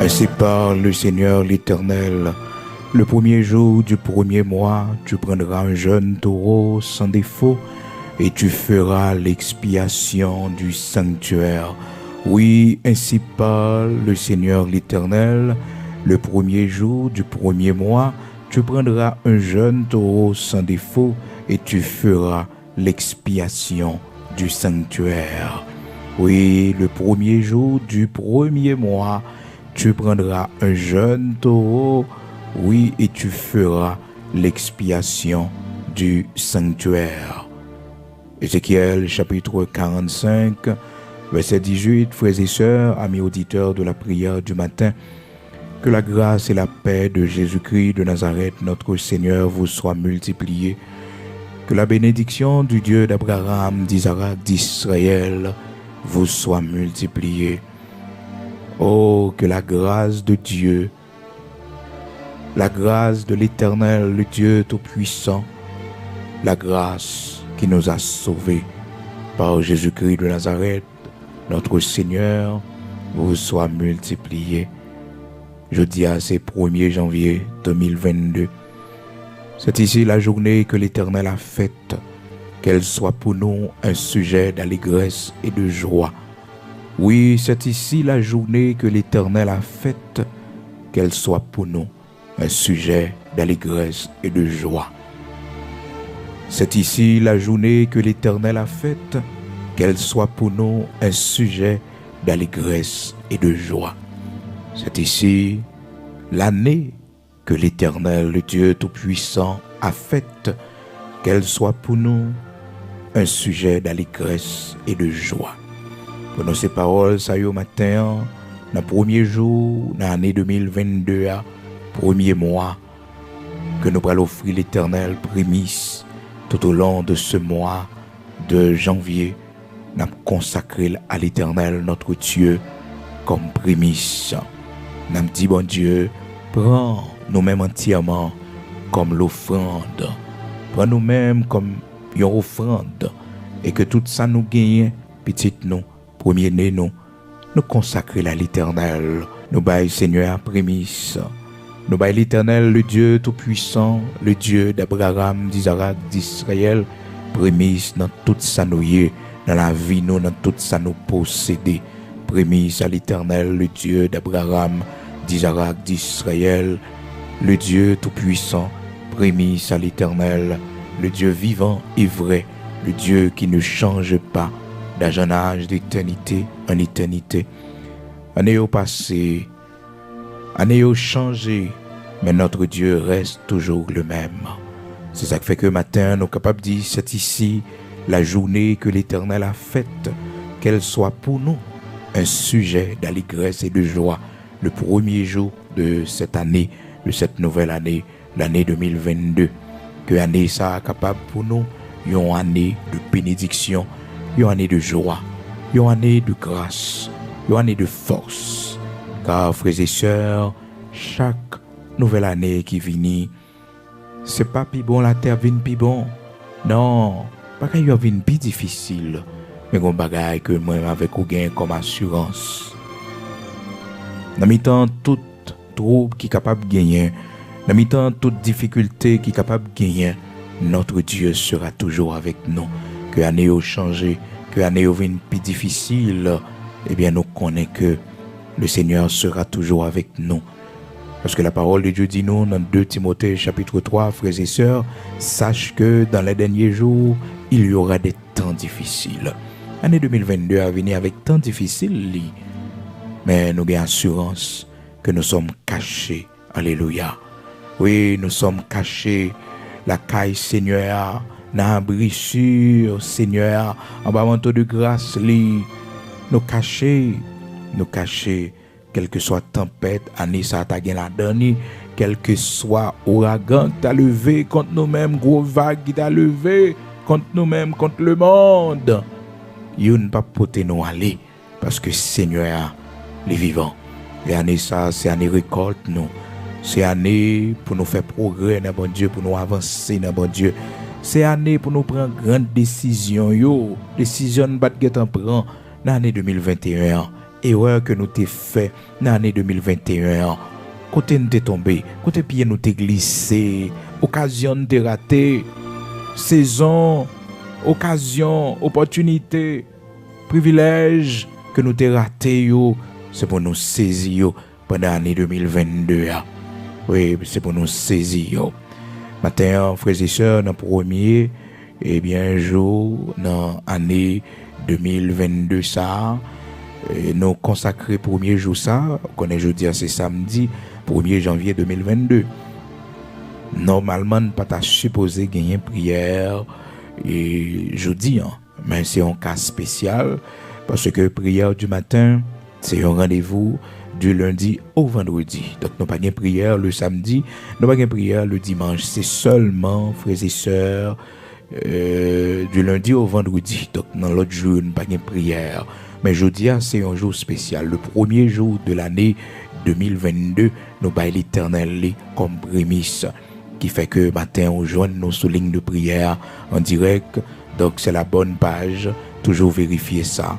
Ainsi parle le Seigneur l'Éternel. Le premier jour du premier mois, tu prendras un jeune taureau sans défaut et tu feras l'expiation du sanctuaire. Oui, ainsi parle le Seigneur l'Éternel. Le premier jour du premier mois, tu prendras un jeune taureau sans défaut et tu feras l'expiation du sanctuaire. Oui, le premier jour du premier mois, tu prendras un jeune taureau, oui, et tu feras l'expiation du sanctuaire. Ézéchiel chapitre 45, verset 18, frères et sœurs, amis auditeurs de la prière du matin, que la grâce et la paix de Jésus-Christ de Nazareth, notre Seigneur, vous soient multipliées. Que la bénédiction du Dieu d'Abraham, d'Isaac, d'Israël vous soit multipliée. Oh, que la grâce de Dieu, la grâce de l'Éternel, le Dieu Tout-Puissant, la grâce qui nous a sauvés par Jésus-Christ de Nazareth, notre Seigneur, vous soit multipliée. Jeudi à ce 1er janvier 2022. C'est ici la journée que l'Éternel a faite, qu'elle soit pour nous un sujet d'allégresse et de joie. Oui, c'est ici la journée que l'Éternel a faite, qu'elle soit pour nous un sujet d'allégresse et de joie. C'est ici la journée que l'Éternel a faite, qu'elle soit pour nous un sujet d'allégresse et de joie. C'est ici l'année que l'Éternel, le Dieu Tout-Puissant, a faite, qu'elle soit pour nous un sujet d'allégresse et de joie. Prenons ces paroles, ça y est, au matin, dans le premier jour, dans l'année 2022, premier mois, que nous allons offrir l'Éternel prémisse tout au long de ce mois de janvier. Nous consacré à l'Éternel, notre Dieu, comme prémisse. Nous dit, bon Dieu, prends nous-mêmes entièrement comme l'offrande. Prends nous-mêmes comme une offrande. Et que tout ça nous gagne, petit nous, premier-né nous consacrer à l'Éternel. Nous baillons Seigneur prémisse. Nous baillons l'Éternel, le Dieu Tout-Puissant, le Dieu d'Abraham, d'Isaac, d'Israël, prémisse dans tout ça nous y est, dans la vie nous, dans tout ça nous posséder. Prémisse à l'Éternel, le Dieu d'Abraham, d'Isaac, d'Israël, le Dieu Tout-Puissant, prémisse à l'Éternel, le Dieu vivant et vrai, le Dieu qui ne change pas, d'un âge d'éternité en éternité. Année au passé, année au changé, mais notre Dieu reste toujours le même. C'est ça qui fait que matin, nous sommes capables de dire, c'est ici la journée que l'Éternel a faite, qu'elle soit pour nous un sujet d'allégresse et de joie, le premier jour de cette année, de cette nouvelle année, l'année 2022. Que l'année ça capable pour nous, une année de bénédiction, une année de joie, une année de grâce, une année de force. Car frères et sœurs, chaque nouvelle année qui vient, c'est pas plus bon la terre vient plus bon. Non, pas qu'il y a une plus difficile, mais un bagage que moi avec ou gain comme assurance. Dans mi-temps toute trouble qui est capable de gagner, dans mi-temps toute difficulté qui est capable de gagner, notre Dieu sera toujours avec nous. Que l'année a changé, que l'année a une plus difficile, eh bien nous connaissons que le Seigneur sera toujours avec nous. Parce que la parole de Dieu dit nous dans 2 Timothée chapitre 3, frères et sœurs, sache que dans les derniers jours, il y aura des temps difficiles. L'année 2022 a venu avec temps difficiles, mais nous avons assurance que nous sommes cachés. Alléluia. Oui, nous sommes cachés. La caille Seigneur, dans l'abri sûr, Seigneur, en bas manteau de grâce, nous cachés, quelle que soit tempête, année ça t'a gagné la dernière, quel que soit ouragan qui t'a levé contre nous-mêmes, gros vague qui t'a levé contre nous-mêmes, contre le monde. Il ne pas porter nous aller, parce que Seigneur, les vivants, et année ça, c'est année récolte nous. C'est année pour nous faire progrès dans bon Dieu, pour nous avancer dans bon Dieu. C'est année pour nous prendre grande décision. Décision nous prendre dans l'année 2021. erreur que nous t'ai fait dans l'année 2021. Côté nous t'es tombé, côté pied nous t'es glissé, occasion de t'es raté, saison, occasion, opportunité, privilège que nous t'es raté yo, c'est pour nous saisir yo pendant l'année 2022. Oui, c'est pour nous saisir yo. Matin, frères et sœurs, dans le premier, eh bien, jour, dans l'année 2022, ça, nous consacrons premier jour, ça, qu'on est jeudi, c'est samedi, 1er janvier 2022. Normalement, nous pas supposé gagner prière et jeudi, hein, mais c'est un cas spécial, parce que prière du matin, c'est un rendez-vous du lundi au vendredi. Donc, nous n'avons pas de prière le samedi, nous n'avons pas de prière le dimanche. C'est seulement, frères et sœurs, du lundi au vendredi. Donc, dans l'autre jour, nous n'avons pas de prière. Mais jeudi, c'est un jour spécial. Le premier jour de l'année 2022, nous avons l'Éternel comme prémisse, qui fait que matin, on joint nos soulignes de prière en direct. Donc, c'est la bonne page. Toujours vérifier ça.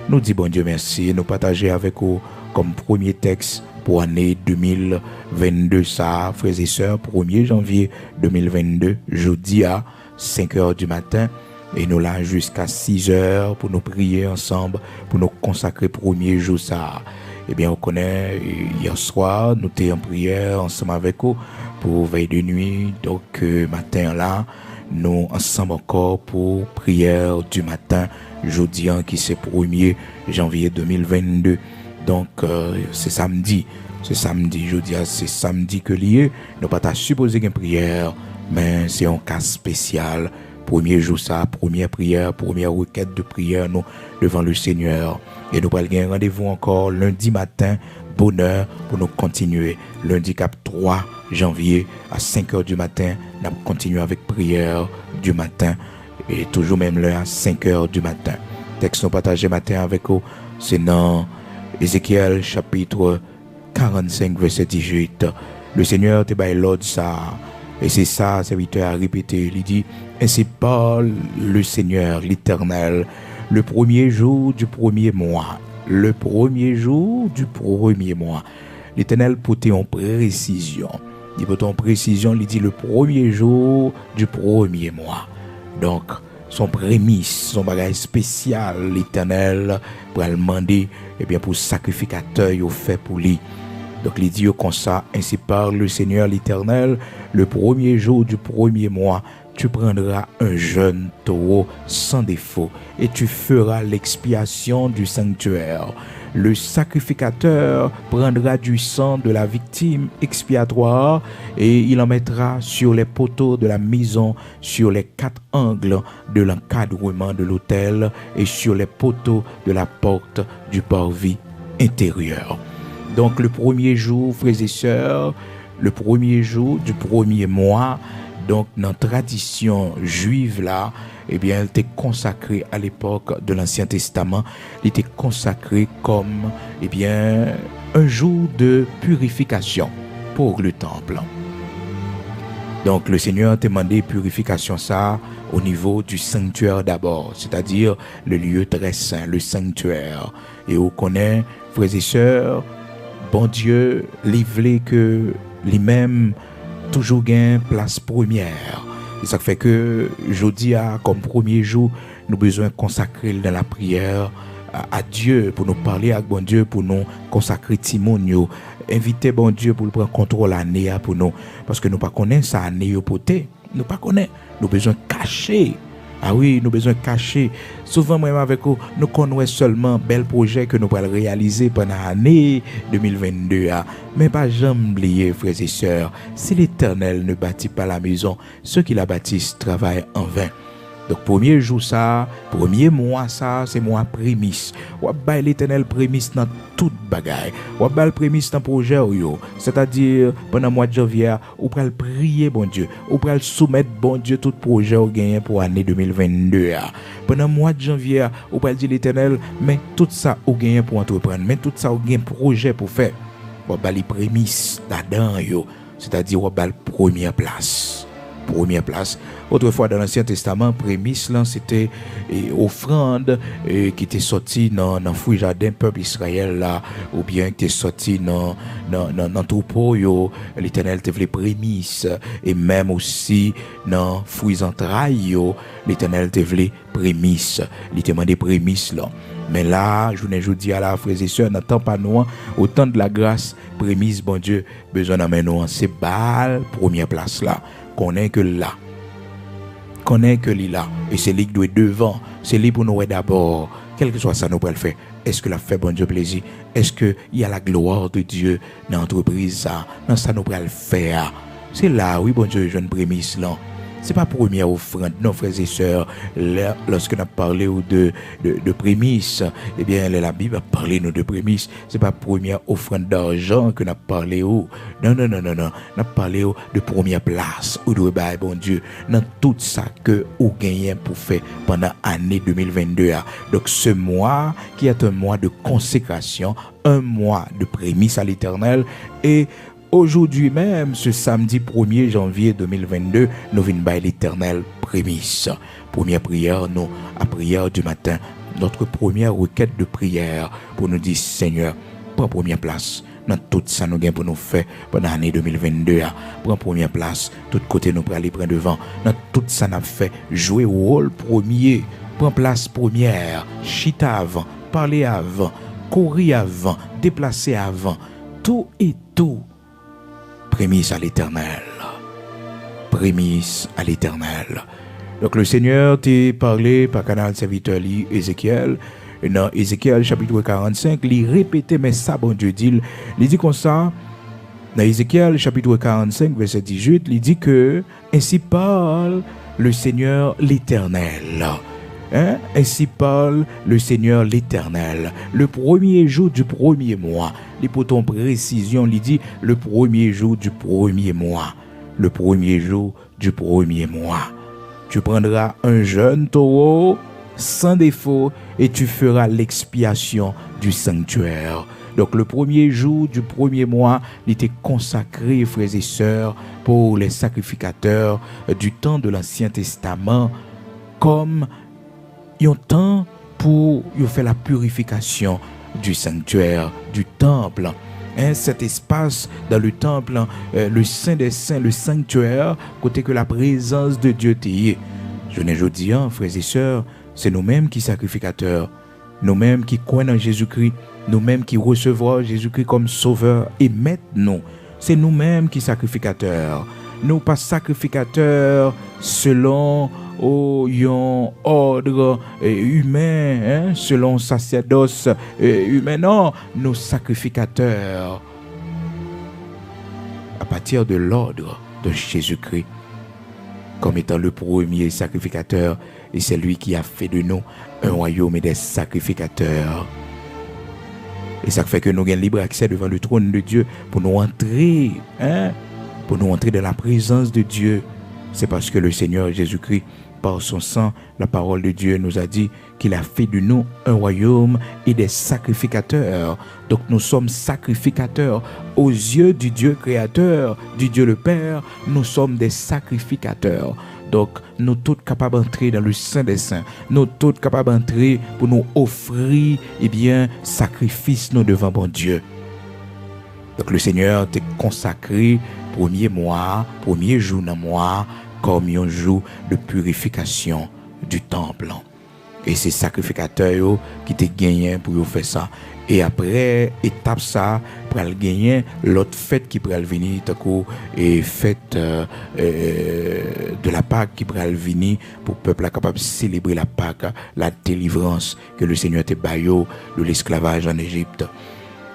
Nous disons bon Dieu merci. Nous partageons avec vous comme premier texte pour l'année 2022, ça, frères et sœurs, 1er janvier 2022, jeudi à 5h du matin. Et nous là jusqu'à 6h pour nous prier ensemble, pour nous consacrer premier jour, ça. Eh bien, on connaît, hier soir, nous étions en prière ensemble avec vous pour veille de nuit. Donc, matin là, nous ensemble encore pour prière du matin, jeudi, qui c'est 1er janvier 2022. Donc, c'est samedi, jeudi, c'est samedi que lié. Nous pas supposé une prière, mais c'est un cas spécial. Premier jour, ça, première prière, première requête de prière, nous, devant le Seigneur. Et nous allons un rendez-vous encore lundi matin, bonne heure, pour nous continuer. Lundi cap 3 janvier à 5h du matin, nous continuons avec prière du matin. Et toujours même l'heure à 5h du matin. Texte nous partagé matin avec vous, c'est dans Ézéchiel chapitre 45 verset 18. Le Seigneur te baille l'ordre ça. Et c'est ça, serviteur a répété. Il dit, ainsi parle le Seigneur, l'Éternel, le premier jour du premier mois. Le premier jour du premier mois. L'Éternel portait en précision. Il portait en précision, il dit le premier jour du premier mois. Donc, son prémisse, son bagage spécial, l'Éternel, pour le demander, eh bien, pour sacrificateur, il fait pour lui. Donc, il dit comme ça, ainsi parle le Seigneur l'Éternel, le premier jour du premier mois, tu prendras un jeune taureau sans défaut et tu feras l'expiation du sanctuaire. Le sacrificateur prendra du sang de la victime expiatoire et il en mettra sur les poteaux de la maison, sur les 4 angles de l'encadrement de l'autel et sur les poteaux de la porte du parvis intérieur. Donc le premier jour, frères et sœurs, le premier jour du premier mois, donc dans la tradition juive là, eh bien, elle était consacrée à l'époque de l'Ancien Testament, elle était consacrée comme, eh bien, un jour de purification pour le temple. Donc le Seigneur a demandé purification ça au niveau du sanctuaire d'abord, c'est-à-dire le lieu très saint, le sanctuaire. Et on connaît, frères et sœurs, bon Dieu, livré que lui-même toujours gagne place première. Et ça fait que jeudi comme premier jour, nous avons besoin de consacrer dans la prière à Dieu, pour nous parler avec bon Dieu, pour nous consacrer Timonio, inviter bon Dieu pour prendre contrôle l'année pour nous, parce que nous pas connaissons ça année au poté, nous pas connaissons, nous besoin cacher. Ah oui, nous besoin cacher. Souvent, moi avec vous, nous connaissons seulement bel projet que nous allons réaliser pendant l'année 2022. Mais pas jamais oublier, frères et sœurs, si l'Éternel ne bâtit pas la maison, ceux qui la bâtissent travaillent en vain. Donc, premier jour ça, premier mois ça, c'est mois prémisse. Ou bien l'Éternel prémisse dans toute bagaille. Ou bien le prémisse dans le projet. C'est-à-dire, pendant le mois de janvier, ou bien prier bon Dieu. Ou bien soumettre bon Dieu tout projet au gain pour l'année 2022. Pendant le mois de janvier, ou bien dire l'Éternel, mais tout ça au gain pour entreprendre. Mais tout ça au gain projet pour faire. Ou bien les prémices là-dedans. C'est-à-dire, ou bien la première place. première place. Autrefois, dans l'Ancien Testament, prémisse, là, c'était offrande qui était sortie dans le fruit jardin peuple Israël, là, ou bien qui était sortie dans troupeau, l'Éternel te voulait prémisse, et même aussi dans fruits entrailles, l'Éternel te voulait prémisse. Il te demandait prémisse, là. Mais là, je vous dis à la frères et sœurs, n'attends pas nous, autant de la grâce, prémisse, bon Dieu, besoin d'amener nous, c'est balle, première place là, qu'on est que là. Qu'on est que là. Et c'est lui qui doit être devant, c'est lui pour nous d'abord. Quel que soit ça, nous pouvons le faire. Est-ce que la fait bon Dieu plaisir? Est-ce qu'il y a la gloire de Dieu dans l'entreprise? Dans ça, nous pouvons le faire. C'est là, oui, bon Dieu, jeune prémisse là. C'est pas première offrande, non, frères et sœurs. Lorsque nous parlé de prémices, eh bien, la Bible a parlé nous de prémices. C'est pas première offrande d'argent que nous avons parlé. Non. Nous avons parlé de première place. Ou de bon Dieu, dans tout ça que vous gagnez pour faire pendant l'année 2022. Donc, ce mois qui est un mois de consécration, un mois de prémices à l'Éternel, et aujourd'hui même, ce samedi 1er janvier 2022, nous venons à l'Éternel prémisse. Première prière, nous, à prière du matin, notre première requête de prière pour nous dire, Seigneur, prends première place. Dans tout ça, nous gagnons pour nous faire pendant l'année 2022. Prends première place. Tout côté, nous allons aller prendre devant. Dans tout ça, nous fait jouer au rôle premier. Prends place première. Chita avant. Parler avant. Courir avant. Déplacer avant. Tout et tout. Prémisse à l'Éternel. Prémisse à l'Éternel. Donc le Seigneur t'a parlé par canal serviteur Ézéchiel. Dans Ézéchiel chapitre 45, il répétait, mais ça, bon Dieu dit, il dit comme ça, dans Ézéchiel chapitre 45, verset 18, il dit que ainsi parle le Seigneur l'Éternel. Ainsi parle le Seigneur l'Éternel. Le premier jour du premier mois, il pour ton précision, il dit le premier jour du premier mois. Le premier jour du premier mois. Tu prendras un jeune taureau sans défaut et tu feras l'expiation du sanctuaire. Donc le premier jour du premier mois, il était consacré, frères et sœurs, pour les sacrificateurs du temps de l'Ancien Testament, comme un temps pour faire la purification du sanctuaire, du temple. Cet espace dans le temple, le Saint des Saints, le sanctuaire, côté que la présence de Dieu t'y est. Je ne dis pas, frères et sœurs, c'est nous-mêmes qui sacrificateurs, nous-mêmes qui croyons en Jésus-Christ, nous-mêmes qui recevons Jésus-Christ comme sauveur et maître nous. C'est nous-mêmes qui sacrificateurs. Nous pas sacrificateurs selon un ordre humain, selon sacerdoce humain. Non, nos sacrificateurs à partir de l'ordre de Jésus-Christ comme étant le premier sacrificateur, et c'est lui qui a fait de nous un royaume et des sacrificateurs. Et ça fait que nous avons libre accès devant le trône de Dieu pour nous entrer, pour nous entrer dans la présence de Dieu. C'est parce que le Seigneur Jésus-Christ, par son sang, la parole de Dieu nous a dit qu'il a fait de nous un royaume et des sacrificateurs. Donc nous sommes sacrificateurs aux yeux du Dieu créateur, du Dieu le Père. Nous sommes des sacrificateurs. Donc nous tous capables d'entrer dans le Saint des Saints. Nous tous capables d'entrer pour nous offrir sacrifice nous devant bon Dieu. Donc le Seigneur t'a consacré premier mois, premier jour dans mois, comme un jour de purification du temple. Et c'est sacrificateurs qui te gagnent pour faire ça. Et après, étape ça, pour gagner l'autre fête qui pourrait venir, et fête de la Pâque qui pourrait venir pour le peuple capable de célébrer la Pâque, la délivrance que le Seigneur te baillot de l'esclavage en Égypte.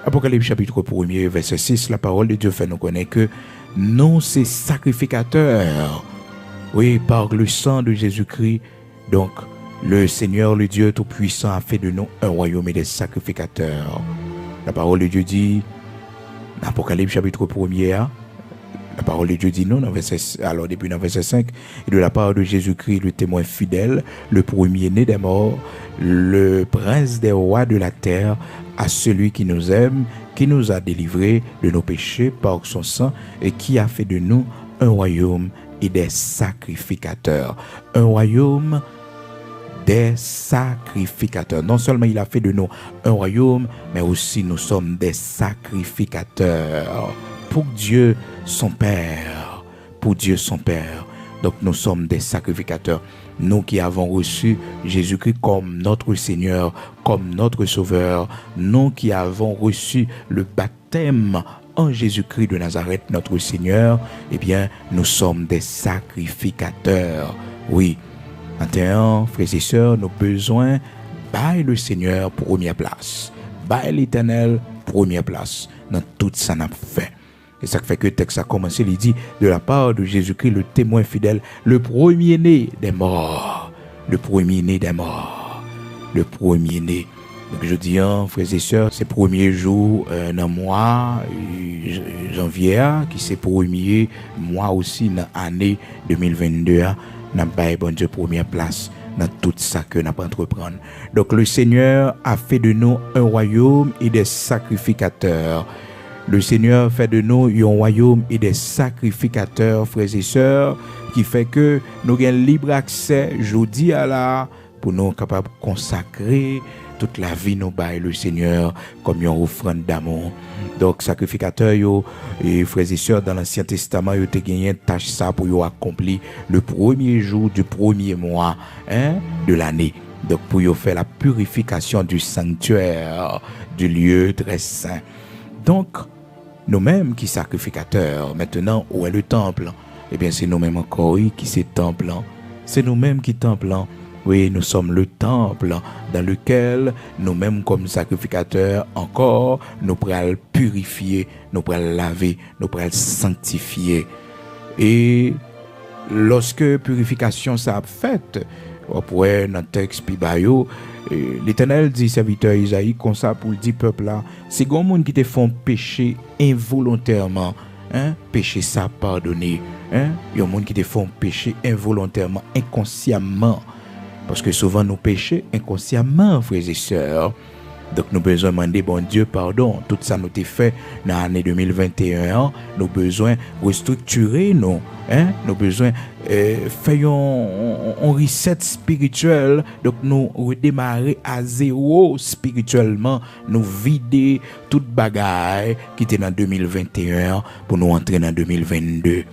Apocalypse chapitre 1er, verset 6, la parole de Dieu fait nous connaître que nous, ces sacrificateurs, oui, par le sang de Jésus-Christ, donc le Seigneur, le Dieu Tout-Puissant, a fait de nous un royaume et des sacrificateurs. La parole de Dieu dit, dans Apocalypse chapitre 1er, la parole de Dieu dit non, alors depuis dans verset 5, et de la part de Jésus-Christ, le témoin fidèle, le premier-né des morts, le prince des rois de la terre, à celui qui nous aime, qui nous a délivrés de nos péchés par son sang et qui a fait de nous un royaume et des sacrificateurs. Un royaume des sacrificateurs. Non seulement il a fait de nous un royaume, mais aussi nous sommes des sacrificateurs pour Dieu son Père. Pour Dieu son Père. Donc nous sommes des sacrificateurs. Nous qui avons reçu Jésus-Christ comme notre Seigneur, comme notre Sauveur. Nous qui avons reçu le baptême en Jésus-Christ de Nazareth, notre Seigneur, eh bien, nous sommes des sacrificateurs. Oui. Maintenant, frères et sœurs, nos besoins, bail le Seigneur première place. Bail l'Éternel première place dans tout ça n'a fait. Et ça fait que le texte a commencé, il dit, de la part de Jésus-Christ, le témoin fidèle, le premier-né des morts. Le premier-né des morts. Le premier-né. Donc je dis, frères et sœurs, c'est premier jour dans le mois, janvier, qui c'est premier mois aussi dans l'année 2022. N'a pas bon Dieu première place dans tout ça que n'a pas entreprendre. Donc le Seigneur a fait de nous un royaume et des sacrificateurs. Le Seigneur fait de nous un royaume et des sacrificateurs, frères et sœurs, qui fait que nous avons libre accès, jeudi à la, pour nous capables de consacrer toute la vie nous bail le Seigneur comme une offrande d'amour. Donc sacrificateur yo et frères et sœurs dans l'Ancien Testament yo te gagné tâche ça pour yo accomplir le premier jour du premier mois de l'année. Donc pour yo faire la purification du sanctuaire, du lieu très saint. Donc nous-mêmes qui sacrificateurs maintenant où est le temple? Eh bien c'est nous-mêmes encore qui c'est temple. C'est nous-mêmes qui temple. Oui, nous sommes le temple dans lequel nous-mêmes comme sacrificateurs encore, nous pourrons purifier, nous pourrons laver, nous pourrons sanctifier. Et lorsque purification ça a fait, après dans le texte Pibayo, l'Éternel dit serviteur Isaïe comme ça pour le dit peuple là, c'est grand monde qui te font pécher involontairement, péché ça pardonné, il y a monde qui te font pécher involontairement, inconsciemment. Parce que souvent nous péchons inconsciemment, frères et sœurs. Donc nous besoin demander bon Dieu pardon. Tout ça nous été fait dans l'année 2021. Nous besoin restructurer nous. Nous besoin faire un reset spirituel. Donc nous redémarrer à zéro spirituellement. Nous vider toute bagaille qui était dans 2021 pour nous entrer dans 2022.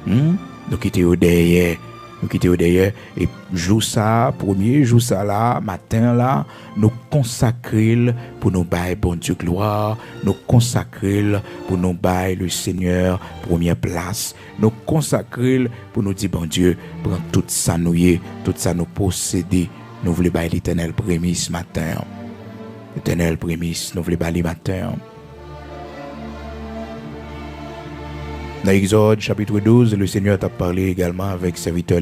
Nous quitter au derrière. Nous quitter derrière et jour ça, premier jour ça là, matin là, nous consacrer pour nous bailler bon Dieu gloire, nous consacrer pour nous bailler le Seigneur première place, nous consacrer pour nous dire bon Dieu, prends tout ça nous posséder, nous voulons bailler l'Éternel prémisse matin. L'Éternel prémisse, nous voulons bailler matin. Dans Exode chapitre 12, le Seigneur t'a parlé également avec serviteur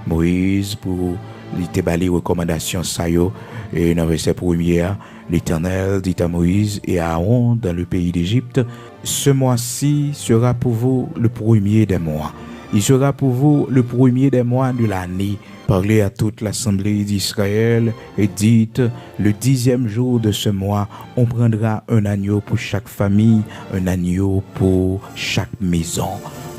Moïse pour lui déballer recommandations ça yo. Et dans verset 1er, l'Éternel dit à Moïse et à Aaron dans le pays d'Égypte, ce mois-ci sera pour vous le premier des mois. Il sera pour vous le premier des mois de l'année. Parlez à toute l'assemblée d'Israël et dites, le 10e jour de ce mois, on prendra un agneau pour chaque famille, un agneau pour chaque maison.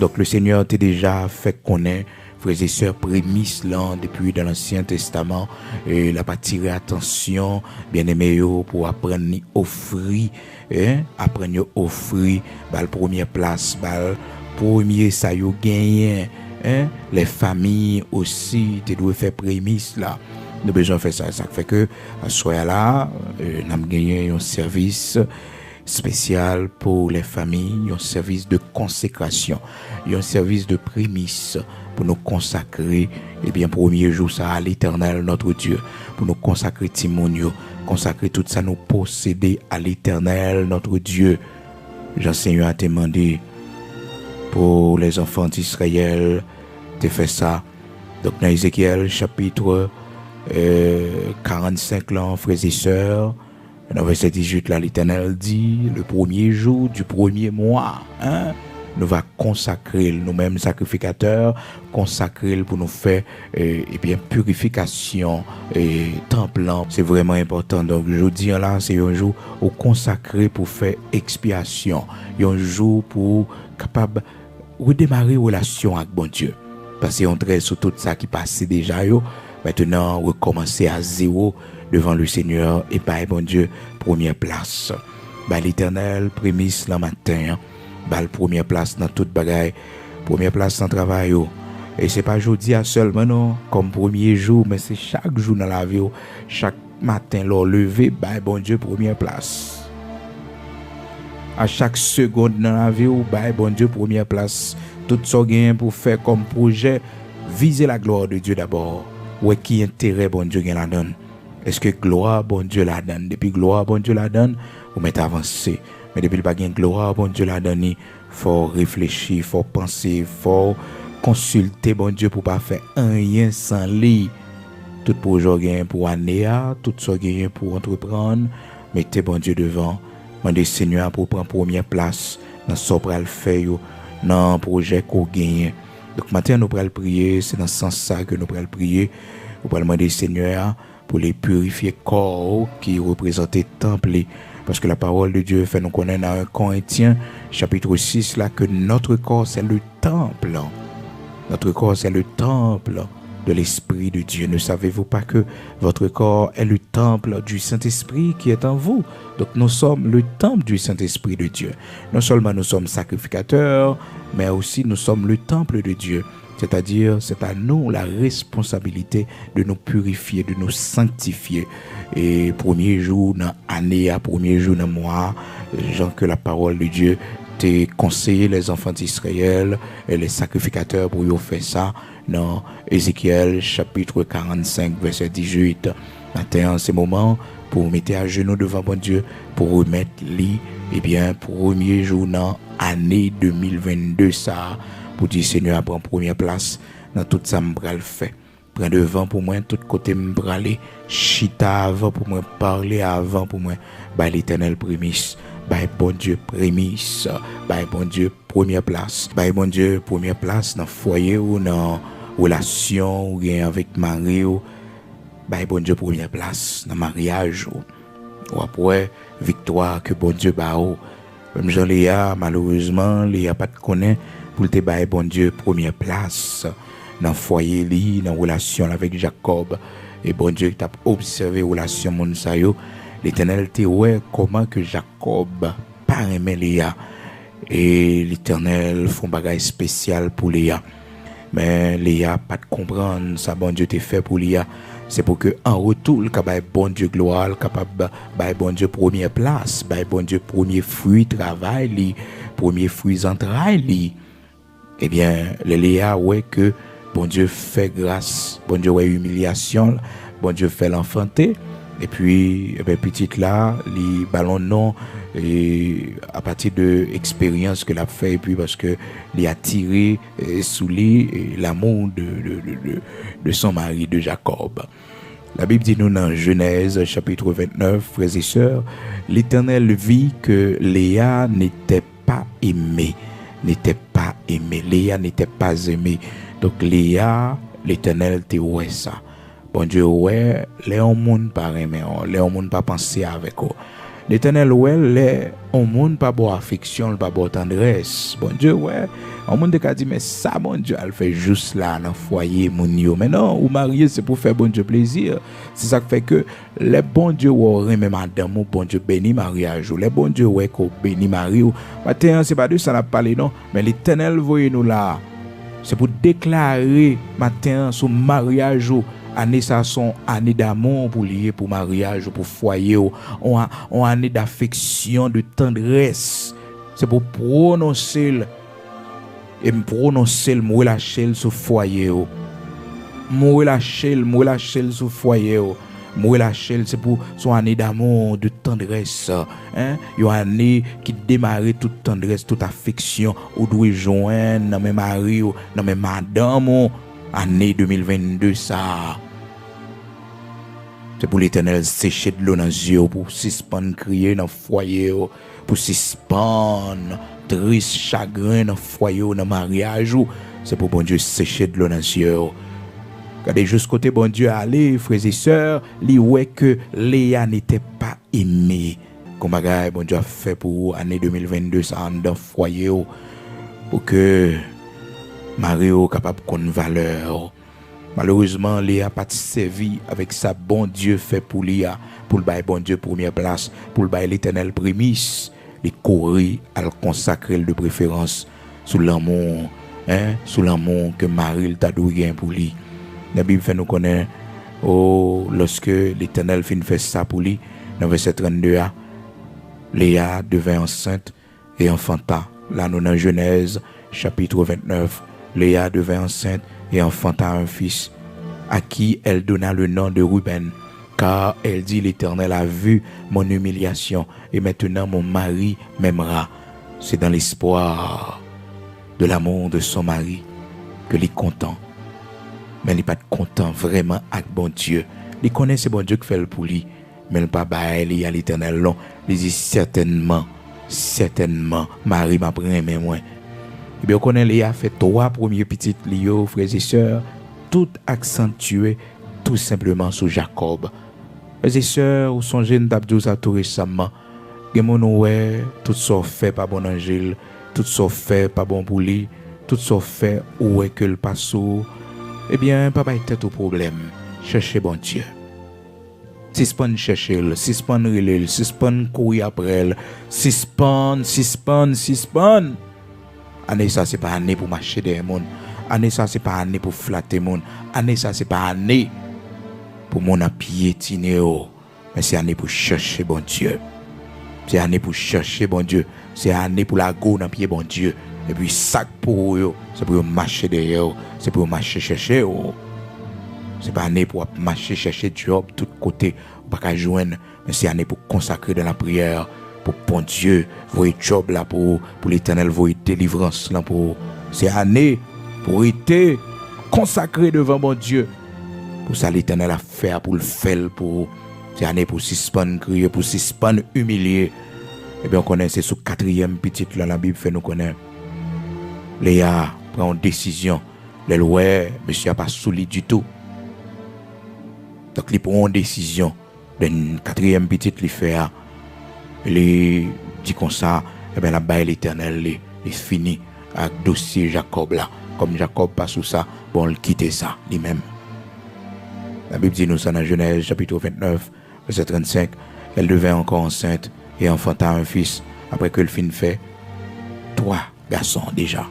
Donc le Seigneur t'a déjà fait connaître, frères et sœurs, prémices là, depuis dans l'Ancien Testament, et il a pas tiré attention, bien aimé, pour apprendre à offrir, apprendre à offrir, la première place, premier ça y gagné. Les familles aussi, tu dois faire prémisse là. Nous avons besoin de faire ça. Ça fait que, à ce là, nous avons gagné un service spécial pour les familles, un service de consécration, un service de prémisse pour nous consacrer, et bien, premier jour, ça à l'Éternel, notre Dieu, pour nous consacrer Timonio, consacrer tout ça, nous posséder à l'Éternel, notre Dieu. J'enseigne à te demander pour les enfants d'Israël, tu fais ça. Donc dans Ézéchiel chapitre 45 là, frères et sœurs, dans verset 18 là, l'Éternel dit, le premier jour du premier mois, nous va consacrer nous-mêmes sacrificateurs, consacrer pour nous faire et bien purification et temple. C'est vraiment important. Donc je dis là, c'est un jour au consacré pour faire expiation, un jour pour capable redémarrer relation avec bon Dieu. passer un trait sur tout ça qui passait déjà. Maintenant, recommencer à zéro devant le Seigneur et par bon Dieu, première place. L'Éternel, prémisse le matin, première place dans toute bagaille, première place dans le travail. Et c'est pas jeudi à seulement non, comme premier jour, mais c'est chaque jour dans la vie, chaque matin, leur lever, bon Dieu, première place. À chaque seconde dans la vie, bon Dieu, première place. Tout ça gain pour faire comme projet, viser la gloire de Dieu d'abord. Ouais, qui intérêt bon Dieu la donne? Est-ce que gloire bon Dieu la donne? Depuis gloire bon Dieu la donne, vous mettez avancé. Mais depuis le bagage gloire bon Dieu la donne, faut réfléchir, faut penser, faut consulter bon Dieu pour pas faire rien sans lui. Tout projet gain pour année, tout ça gain pour entreprendre, mettez bon Dieu devant. Demandez Seigneur pour prendre première place dans ce qu'on le faire dans le projet qu'on gagne. Donc maintenant nous allons prier, c'est dans ce sens que nous allons prier. Nous allons demander Seigneur pour les purifier corps qui représentent le temple. Parce que la parole de Dieu fait nous connaître dans 1 Corinthiens chapitre 6 là que notre corps c'est le temple. Notre corps c'est le temple de l'Esprit de Dieu. Ne savez-vous pas que votre corps est le temple du Saint-Esprit qui est en vous? Donc nous sommes le temple du Saint-Esprit de Dieu. Non seulement nous sommes sacrificateurs, mais aussi nous sommes le temple de Dieu. C'est-à-dire, c'est à nous la responsabilité de nous purifier, de nous sanctifier. Et premier jour dans l'année, premier jour dans le mois, genre que la parole de Dieu t'a conseillé les enfants d'Israël et les sacrificateurs pour y faire ça dans Ézéchiel chapitre 45 verset 18. Maintenant, c'est moment pour mettre à genoux devant bon Dieu, pour remettre lui, et bien, premier jour dans l'année 2022, ça, pour dire Seigneur, prends première place dans tout ça, je le faire. Prends devant pour moi, tout côté, je aller, chita avant pour moi, parler avant pour moi, l'Éternel prémisse. Bon Dieu prémisse, bon Dieu première place, bon Dieu première place dans le foyer ou dans relation ou avec Marie ou bon Dieu première place dans mariage ou après victoire que bon Dieu ou même Jean Léa malheureusement Léa pas de connaît pour te bon Dieu première place dans foyer li dans relation avec Jacob et bon Dieu t'a observé relation mon sa yo. L'Éternel te ouais comment que Jacob pas aimé Léa et l'Éternel font bagage spécial pour Léa. Mais Léa pas de comprendre ça bon Dieu te fait pour Léa. C'est pour que en retour le capable bon Dieu gloire, capable bon Dieu première place, bon Dieu premier fruit travail li, premier fruit entrailles li. Eh bien, le Léa ouais que bon Dieu fait grâce, bon Dieu ouais humiliation, bon Dieu fait l'enfanter. Et puis, petite là, les ballons non, et à partir de l'expérience que l'a fait, et puis parce que il a tiré sous lui l'amour de son mari, de Jacob. La Bible dit nous dans Genèse chapitre 29, frères et sœurs, l'Éternel vit que Léa n'était pas aimée, Léa n'était pas aimée. Donc Léa, l'Éternel te ouais ça. Bon Dieu, ouais, les hommes pas aimer, les hommes pas penser avec eux. L'Éternel, ouais, les hommes pas bon affection, pas bon tendresse. Bon Dieu, ouais, on monde a dit mais ça, bon Dieu, elle fait juste là dans le foyer, mon yo. Mais non, ou marié, c'est pour faire bon Dieu plaisir. C'est ça qui fait que les bon Dieu, ouais, même madame, bon Dieu béni mariage. Les bon Dieu, ouais, qu'on béni mari. Maintenant, c'est pas de ça n'a parlé, non, mais l'Éternel, voyez nous là. C'est pour déclarer matin son mariage. Année ça sont année d'amour pour lier pour mariage pour foyer on année d'affection de tendresse c'est pour prononcer me relâcher sur foyer me relâcher sur foyer me relâcher c'est pour son année d'amour de tendresse une année qui démarrer toute tendresse toute affection ou doit joindre dans mes mari dans mes madame année 2022 ça. C'est pour l'Éternel sécher de l'eau dans les yeux, pour suspendre crier dans le foyer, pour suspendre triste chagrin dans le foyer, dans le mariage. C'est pour bon Dieu sécher de l'eau dans les yeux. Regardez juste côté bon Dieu aller, frères et sœurs, lui ouais que Léa n'était pas aimée. Comme bagaille bon Dieu a fait pour l'année 2022, ça dans le foyer, pour que Mario capable de valeur. Malheureusement, Léa pas servi avec sa bon Dieu fait pour Léa, pour le bail bon Dieu première place, pour le bail l'éternel prémisse, les courir à le consacrer de préférence sous l'amour, sous l'amour que Marie t'a donné pour lui. La Bible fait nous connaître, lorsque l'éternel fin fait ça pour lui, dans verset 32, Léa devint enceinte et enfanta. Là, nous dans Genèse, chapitre 29, Léa devint enceinte et enfanta un fils, à qui elle donna le nom de Ruben, car elle dit, l'Éternel a vu mon humiliation, et maintenant mon mari m'aimera. C'est dans l'espoir de l'amour de son mari que il est content. Mais il n'est pas content vraiment avec bon Dieu. Il connaît ce bon Dieu qui fait le pour lui, mais il n'est pas bail à l'Éternel. Non, il dit certainement, Marie m'a pris mes moins. Et bien, on connaît, il a fait 3 premiers petits lios, frères et sœurs, tout accentué tout simplement sur Jacob. Frères et sœurs, vous songez d'abdou ça tout récemment. Tout ça fait pas bon angile, tout ça fait pas bon pour lui, tout ça fait où est que le passo. Eh bien, papa était au problème. Cherchez bon Dieu. Suspend chercher, suspend relève, suspend courir après elle, suspend. Année ça c'est pas année pour marcher des monde. Année ça c'est pas année pour flatter monde. Année ça c'est pas année pour mon piétiner. Mais c'est année pour chercher bon Dieu. C'est année pour chercher bon Dieu. C'est année pour la go dans pied bon Dieu. Et puis sac pour eux, c'est pour marcher derrière, c'est pour marcher chercher. C'est pas année pour marcher chercher job tout côté, pas qu'à joindre, mais c'est année pour consacrer dans la prière, pour bon Dieu, voyer job là pour l'Éternel, voyer délivrance là pour. C'est année pour être consacré devant bon Dieu. Pour ça l'Éternel a fait pour le faire pour. C'est année pour suspendre crier, pour suspendre humilier. Et bien on connaît c'est sous 4e petite là la Bible fait nous connaître. Léa prend une décision. Les lois, monsieur n'a pas solide du tout. Donc il prend une décision. D'une 4e petite il fait. Il dit comme ça, et bien la baille l'Éternel est fini avec le dossier Jacob là. Comme Jacob passe sous ça, bon il quitte ça lui-même. La Bible dit nous ça dans Genèse chapitre 29, verset 35. Elle devint encore enceinte et enfanta un fils après que le fin fait 3 garçons déjà.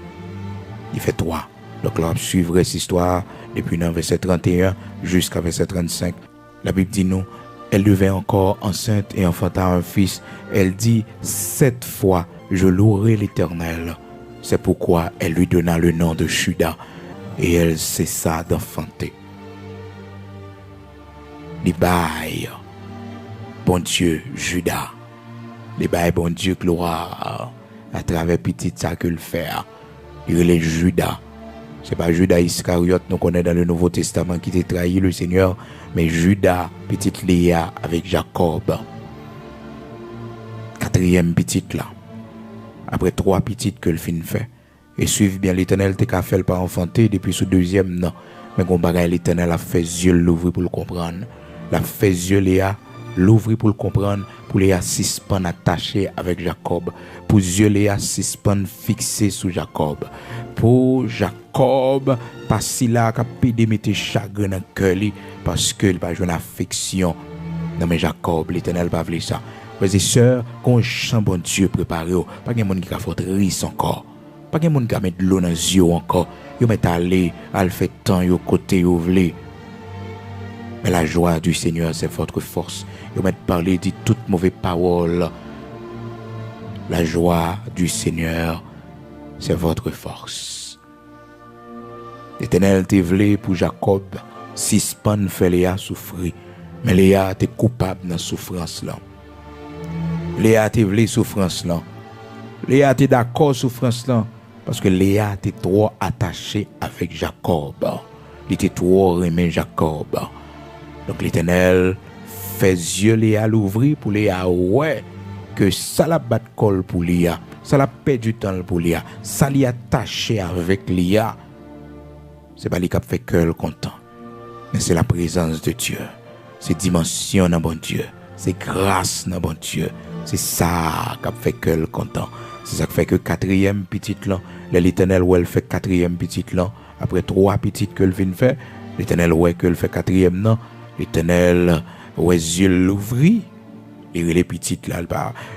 Il fait 3. Donc là, on suivra cette histoire depuis le verset 31 jusqu'à verset 35. La Bible dit nous, elle devint encore enceinte et enfanta un fils. Elle dit, 7 fois, je louerai l'Éternel. C'est pourquoi elle lui donna le nom de Judas et elle cessa d'enfanter. Les bails, bon Dieu, Judas. Les bails, bon Dieu, gloire, à travers petit ça que le faire. Il est Judas. C'est pas Judas Iscariote, nous connaissons dans le Nouveau Testament qui a trahi le Seigneur, mais Judas, petite Léa avec Jacob. 4e petite là. Après 3 petites que le fin fait. Et suivre bien l'Éternel, t'es qu'à faire pas enfanter depuis ce 2e, non. Mais qu'on bagaille l'Éternel a fait yeux l'ouvrir pour le comprendre. La fait yeux Léa l'ouvrir pour le comprendre, pour Léa suspendre attaché avec Jacob, pour yeux Léa suspendre fixé sur Jacob, pour Jacob passer là capable mettre chagrin dans cœur parce que il pas une affection. Non mais Jacob, l'Éternel pas voulu ça. Frères et sœurs, quand chant bon Dieu préparé, pas de monde qui a fait risque encore. Pas de monde qui a mettre de l'eau dans les yeux encore. Yo met aller, al fait temps yo côté yo vle. Mais la joie du Seigneur, c'est votre force. Yo met parler dit toute mauvaise parole. La joie du Seigneur, c'est votre force. L'Éternel te vle pour Jacob, suspend fait Léa souffrir. Mais Léa était coupable dans la souffrance là. Léa te vle souffrance là. Léa était d'accord souffrance là. Parce que Léa était trop attachée avec Jacob. Il était trop aimé Jacob. Donc l'Éternel fait yeux Léa l'ouvrir pour Léa. Ouais, que ça la bat col pour Léa. Ça la perd du temps pour Léa. Ça l'y attaché avec Léa. C'est pas lui qui a fait cœur content. Mais c'est la présence de Dieu. C'est dimension dans bon Dieu. C'est grâce dans bon Dieu. C'est ça qui a fait cœur content. C'est ça qui fait que 4e petite là, L'Éternel, où elle fait quatrième petite là, après 3 petites que le vient faire, l'Éternel, ouais, que le fait quatrième là, l'Éternel, ouais, yeux l'ouvrit, et les petites là,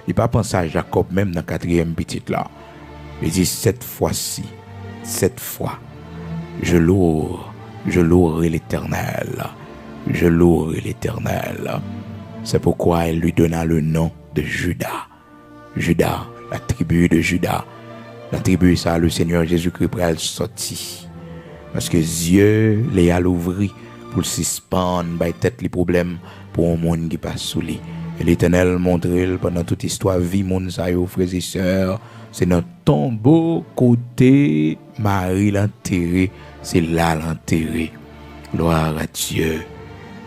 il pas penser à Jacob même dans quatrième petite là. Il dit, cette fois-ci, cette fois, je louerai l'Éternel, je louerai l'Éternel. C'est pourquoi elle lui donna le nom de Judas. Judas, la tribu de Judas. La tribu, ça, le Seigneur Jésus-Christ pour elle sorti. Parce que Dieu les a l'ouvri pour suspendre, bah, tête les problèmes pour un monde qui passe sous lui. Et l'Éternel montre pendant toute histoire, vie, monde, ça, frères et sœurs, c'est notre tombeau côté Marie l'enterré, c'est là l'enterré. Gloire à Dieu.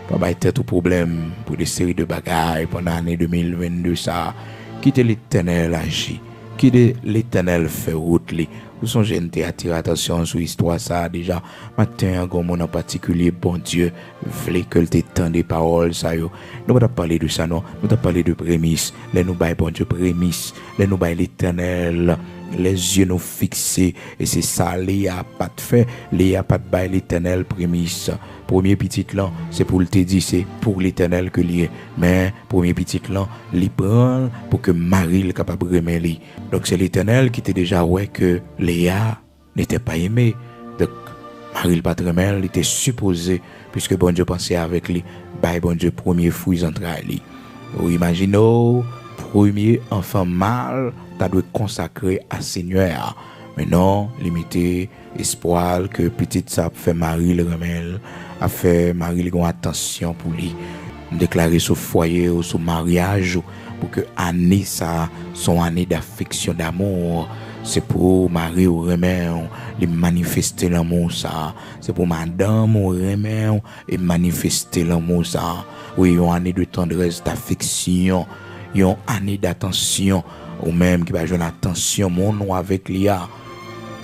Pas bah, tête au problème pour des séries de bagailles pendant l'année 2022, ça. Quittez l'Éternel agit. Quittez l'Éternel fait route. Vous sont jeunes à attirer attention sur l'histoire ça déjà. Matin, un monde en particulier, bon Dieu, voulait que le temps des paroles ça yo. Nous pas parler de ça non. Nous pas parler de prémices. Les nous bail bon Dieu prémices. Les nous bail l'Éternel. Les yeux nous fixés et c'est ça Léa pas de fait. Léa pas de bail l'Éternel prémices. Premier petit là, c'est pour le te dire, c'est pour l'Éternel que lié. Mais premier petit là, il prend pour que Marie le capable de remettre. Donc c'est l'Éternel qui était déjà ouais que Léa n'était pas aimée. Donc Marie le pas remettre, il était supposé puisque bon Dieu pensait avec lui, bah bon Dieu premier fruit entre lui. Vous imaginez premier enfant mâle, tu dois consacrer à Seigneur. Mais non, limiter espoir que petite ça fait Marie le remel, a fait Marie le attention pour lui, déclarer son foyer ou son mariage pour que année ça son année d'affection d'amour. C'est pour Marie au remel de manifester l'amour ça. C'est pour madame au remel et manifester l'amour ça. Oui, une année de tendresse, d'affection, une année d'attention ou même qui va jouer l'attention mon nom avec Léa.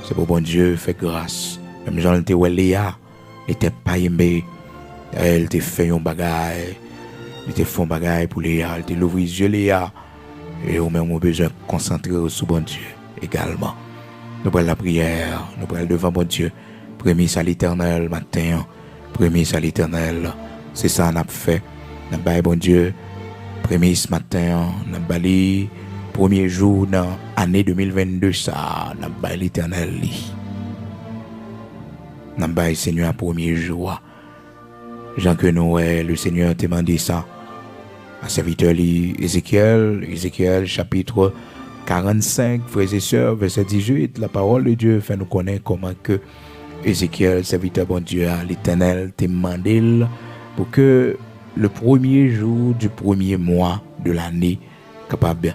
C'est pour bon Dieu fait grâce. Même Jean était où Léa n'était pas aimé. Elle te fait un bagage. Elle te fait un bagage pour Léa. Elle te l'ouvre les yeux Léa. Et au même besoin de concentrer sur bon Dieu également. Nous prenons la prière. Nous prenons devant bon Dieu. Prémisse à l'Éternel matin. Prémisse à l'Éternel. C'est ça qu'on a fait. Nous avons bon Dieu. Prémisse matin. Nous avons premier jour dans l'année 2022, ça, n'a pas l'Éternel. N'a pas le Seigneur premier jour. Jean que Noël, le Seigneur t'a demandé ça. À serviteur Ézéchiel, chapitre 45, frères et sœurs, verset 18, la parole de Dieu fait nous connaître comment que Ézéchiel, serviteur bon Dieu, à l'Éternel t'a demandé pour que le premier jour du premier mois de l'année, capable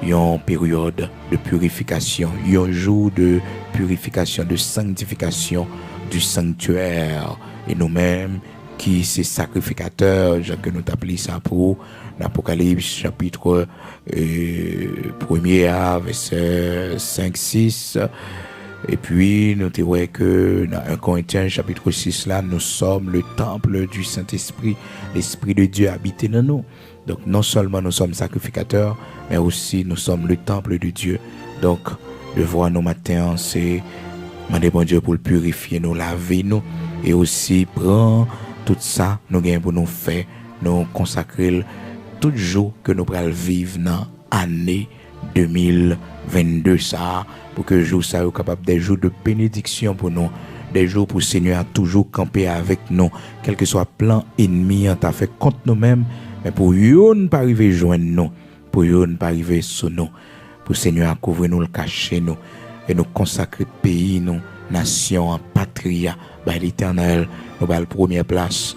une période de purification, un jour de purification, de sanctification du sanctuaire. Et nous-mêmes, qui c'est sacrificateurs, que nous appelons ça pour l'Apocalypse chapitre 1er, verset 5-6. Et puis, nous voyons que dans 1 Corinthiens chapitre 6, là, nous sommes le temple du Saint-Esprit. L'Esprit de Dieu habite dans nous. Donc, non seulement nous sommes sacrificateurs, mais aussi nous sommes le temple de Dieu. Donc, le voir nos matins, c'est demander bon Dieu pour le purifier, nous laver, nous, et aussi prendre tout ça, nous gagnons pour nous faire, nous consacrer tout jour que nous pourrons vivre dans l'année 2022, ça, pour que le jour ça soit capable des jours de bénédiction pour nous, des jours pour le Seigneur toujours camper avec nous, quel que soit plan ennemi, on t'a fait contre nous-mêmes, mais pour ne pas arriver joindre nous, pour ne pas arriver sur nous, pour le Seigneur couvrir nous, le cacher nous, et nous consacrer pays, nous, nation, patrie, par l'Éternel, nous avons la première place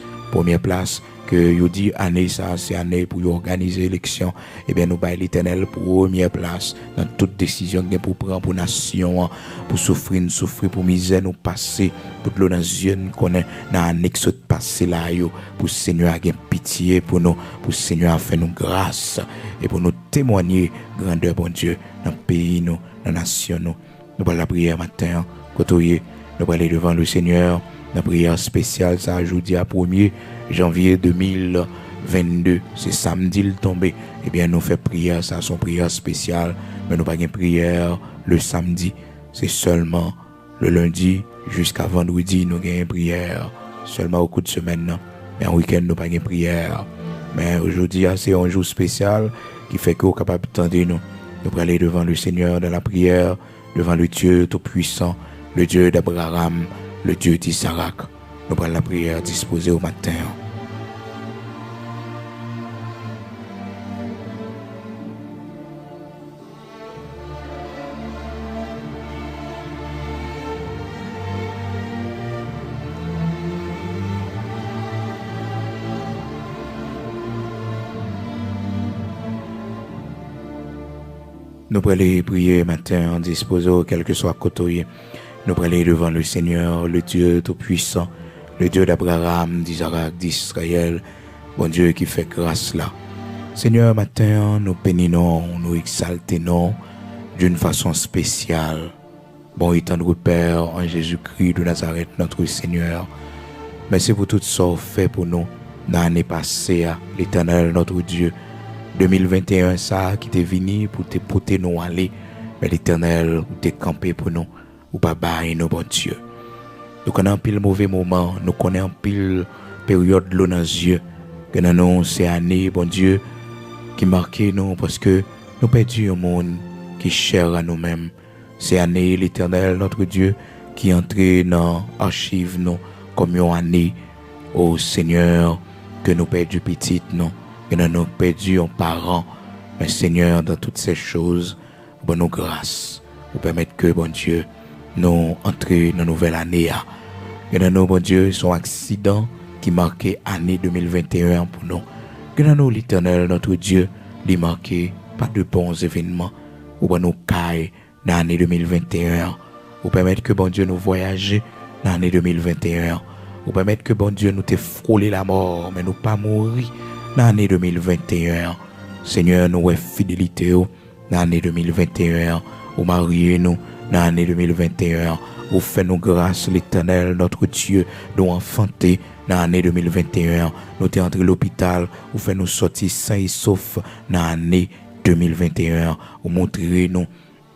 que vous dit année ça c'est année pour organiser l'élection et bien nous avons l'Éternel première place dans toute décision que pour prendre pour nation pour souffrir pour misère nous passer pour l'eau dans yeux nous connaît dans annexe de passer là yo pour Seigneur avoir pitié pour nous pour Seigneur faire nous grâce et pour nous témoigner grandeur bon Dieu dans le pays nous dans la nation nous allons la prière matin côtoyer nous allons aller devant le Seigneur. La prière spéciale, ça aujourd'hui à 1er janvier 2022. C'est samedi le tombé. Eh bien, nous faisons prière, ça, son prière spéciale. Mais nous pas une prière le samedi. c'est seulement le lundi jusqu'à vendredi, nous avons une prière. Seulement au cours de semaine, mais en week-end, nous n'avons pas de prière. Mais aujourd'hui, c'est un jour spécial qui fait que nous sommes capables d'entendre nous. Nous allons aller devant le Seigneur dans la prière, devant le Dieu Tout-Puissant, le Dieu d'Abraham, le Dieu d'Isaac. Nous allons la prière disposée au matin. Nous allons prier matin en disposant, quel que soit côté. Nous allons aller devant le Seigneur, le Dieu Tout-Puissant, le Dieu d'Abraham, d'Isaac, d'Israël, bon Dieu qui fait grâce là. Seigneur, matin, nous bénissons, nous exaltons d'une façon spéciale. Bon et tendre Père en Jésus-Christ de Nazareth, notre Seigneur. Merci pour tout ça fait pour nous dans l'année passée, l'Éternel, notre Dieu. 2021, ça qui t'est venu pour te porter nous aller, mais l'Éternel, ou t'es campé pour nous, ou pas bailler nos bon Dieu. Nous connaissons pile mauvais moment, nous connaissons pile période de l'eau dans les yeux, que nous ces années, bon Dieu, qui marquent nous parce que nous perdons un monde qui est cher à nous-mêmes. Ces années, l'Éternel, notre Dieu, qui entre dans l'archive nous comme une année, au Seigneur, que nous perdons petit, non. Que nous avons perdu un parent, mais Seigneur, dans toutes ces choses, bonne nous grâce, pour permettre que, bon Dieu, nous entrions dans une nouvelle année. Que nous, bon Dieu, son accident qui marquait l'année 2021 pour nous. Que nous, l'Éternel, notre Dieu, lui marquait pas de bons événements, ou nous caille dans l'année 2021, pour permettre que, bon Dieu, nous voyager dans l'année 2021, pour permettre que, bon Dieu, nous te frôler la mort, mais nous pas mourir. Dans l'année 2021, Seigneur, nous avons fidélité dans l'année 2021, ou mariez nous dans l'année 2021, ou fait nous grâce l'Éternel, notre Dieu, nous enfanter dans l'année 2021, nous t'es entré l'hôpital, ou fait nous sortir sains et saufs dans l'année 2021, ou montrer nous,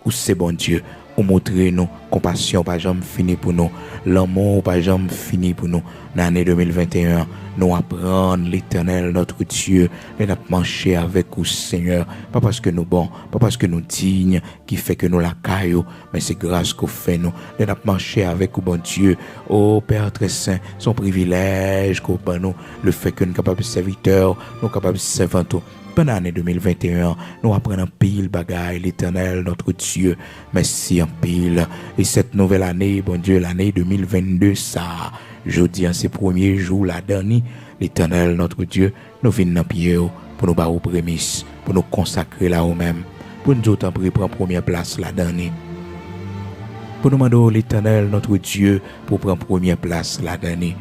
où c'est bon Dieu, ou montrer nous compassion pas jamais fini pour nous, l'amour pas jamais fini pour nous dans l'année 2021. Nous apprendre l'Éternel, notre Dieu, et nous marcher avec vous, Seigneur, pas parce que nous bons, pas parce que nous dignes, qui fait que nous la caillons, mais c'est grâce qu'on fait nous, et nous marcher avec vous, bon Dieu, oh Père très saint, son privilège qu'on bat nous, le fait que nous sommes capables de serviteurs, nous sommes capables de servir tout. Pendant l'année 2021, nous apprenons pile bagaille, l'Éternel, notre Dieu. Merci en pile. Et cette nouvelle année, bon Dieu, l'année 2022, ça, jeudi, en ces premiers jours, la dernière, l'Éternel, notre Dieu, nous venons dans pied pour nous battre aux prémices, pour nous consacrer là où même, pour nous autant prendre première place la dernière. Pour nous demander l'Éternel, notre Dieu, pour prendre première place la dernière.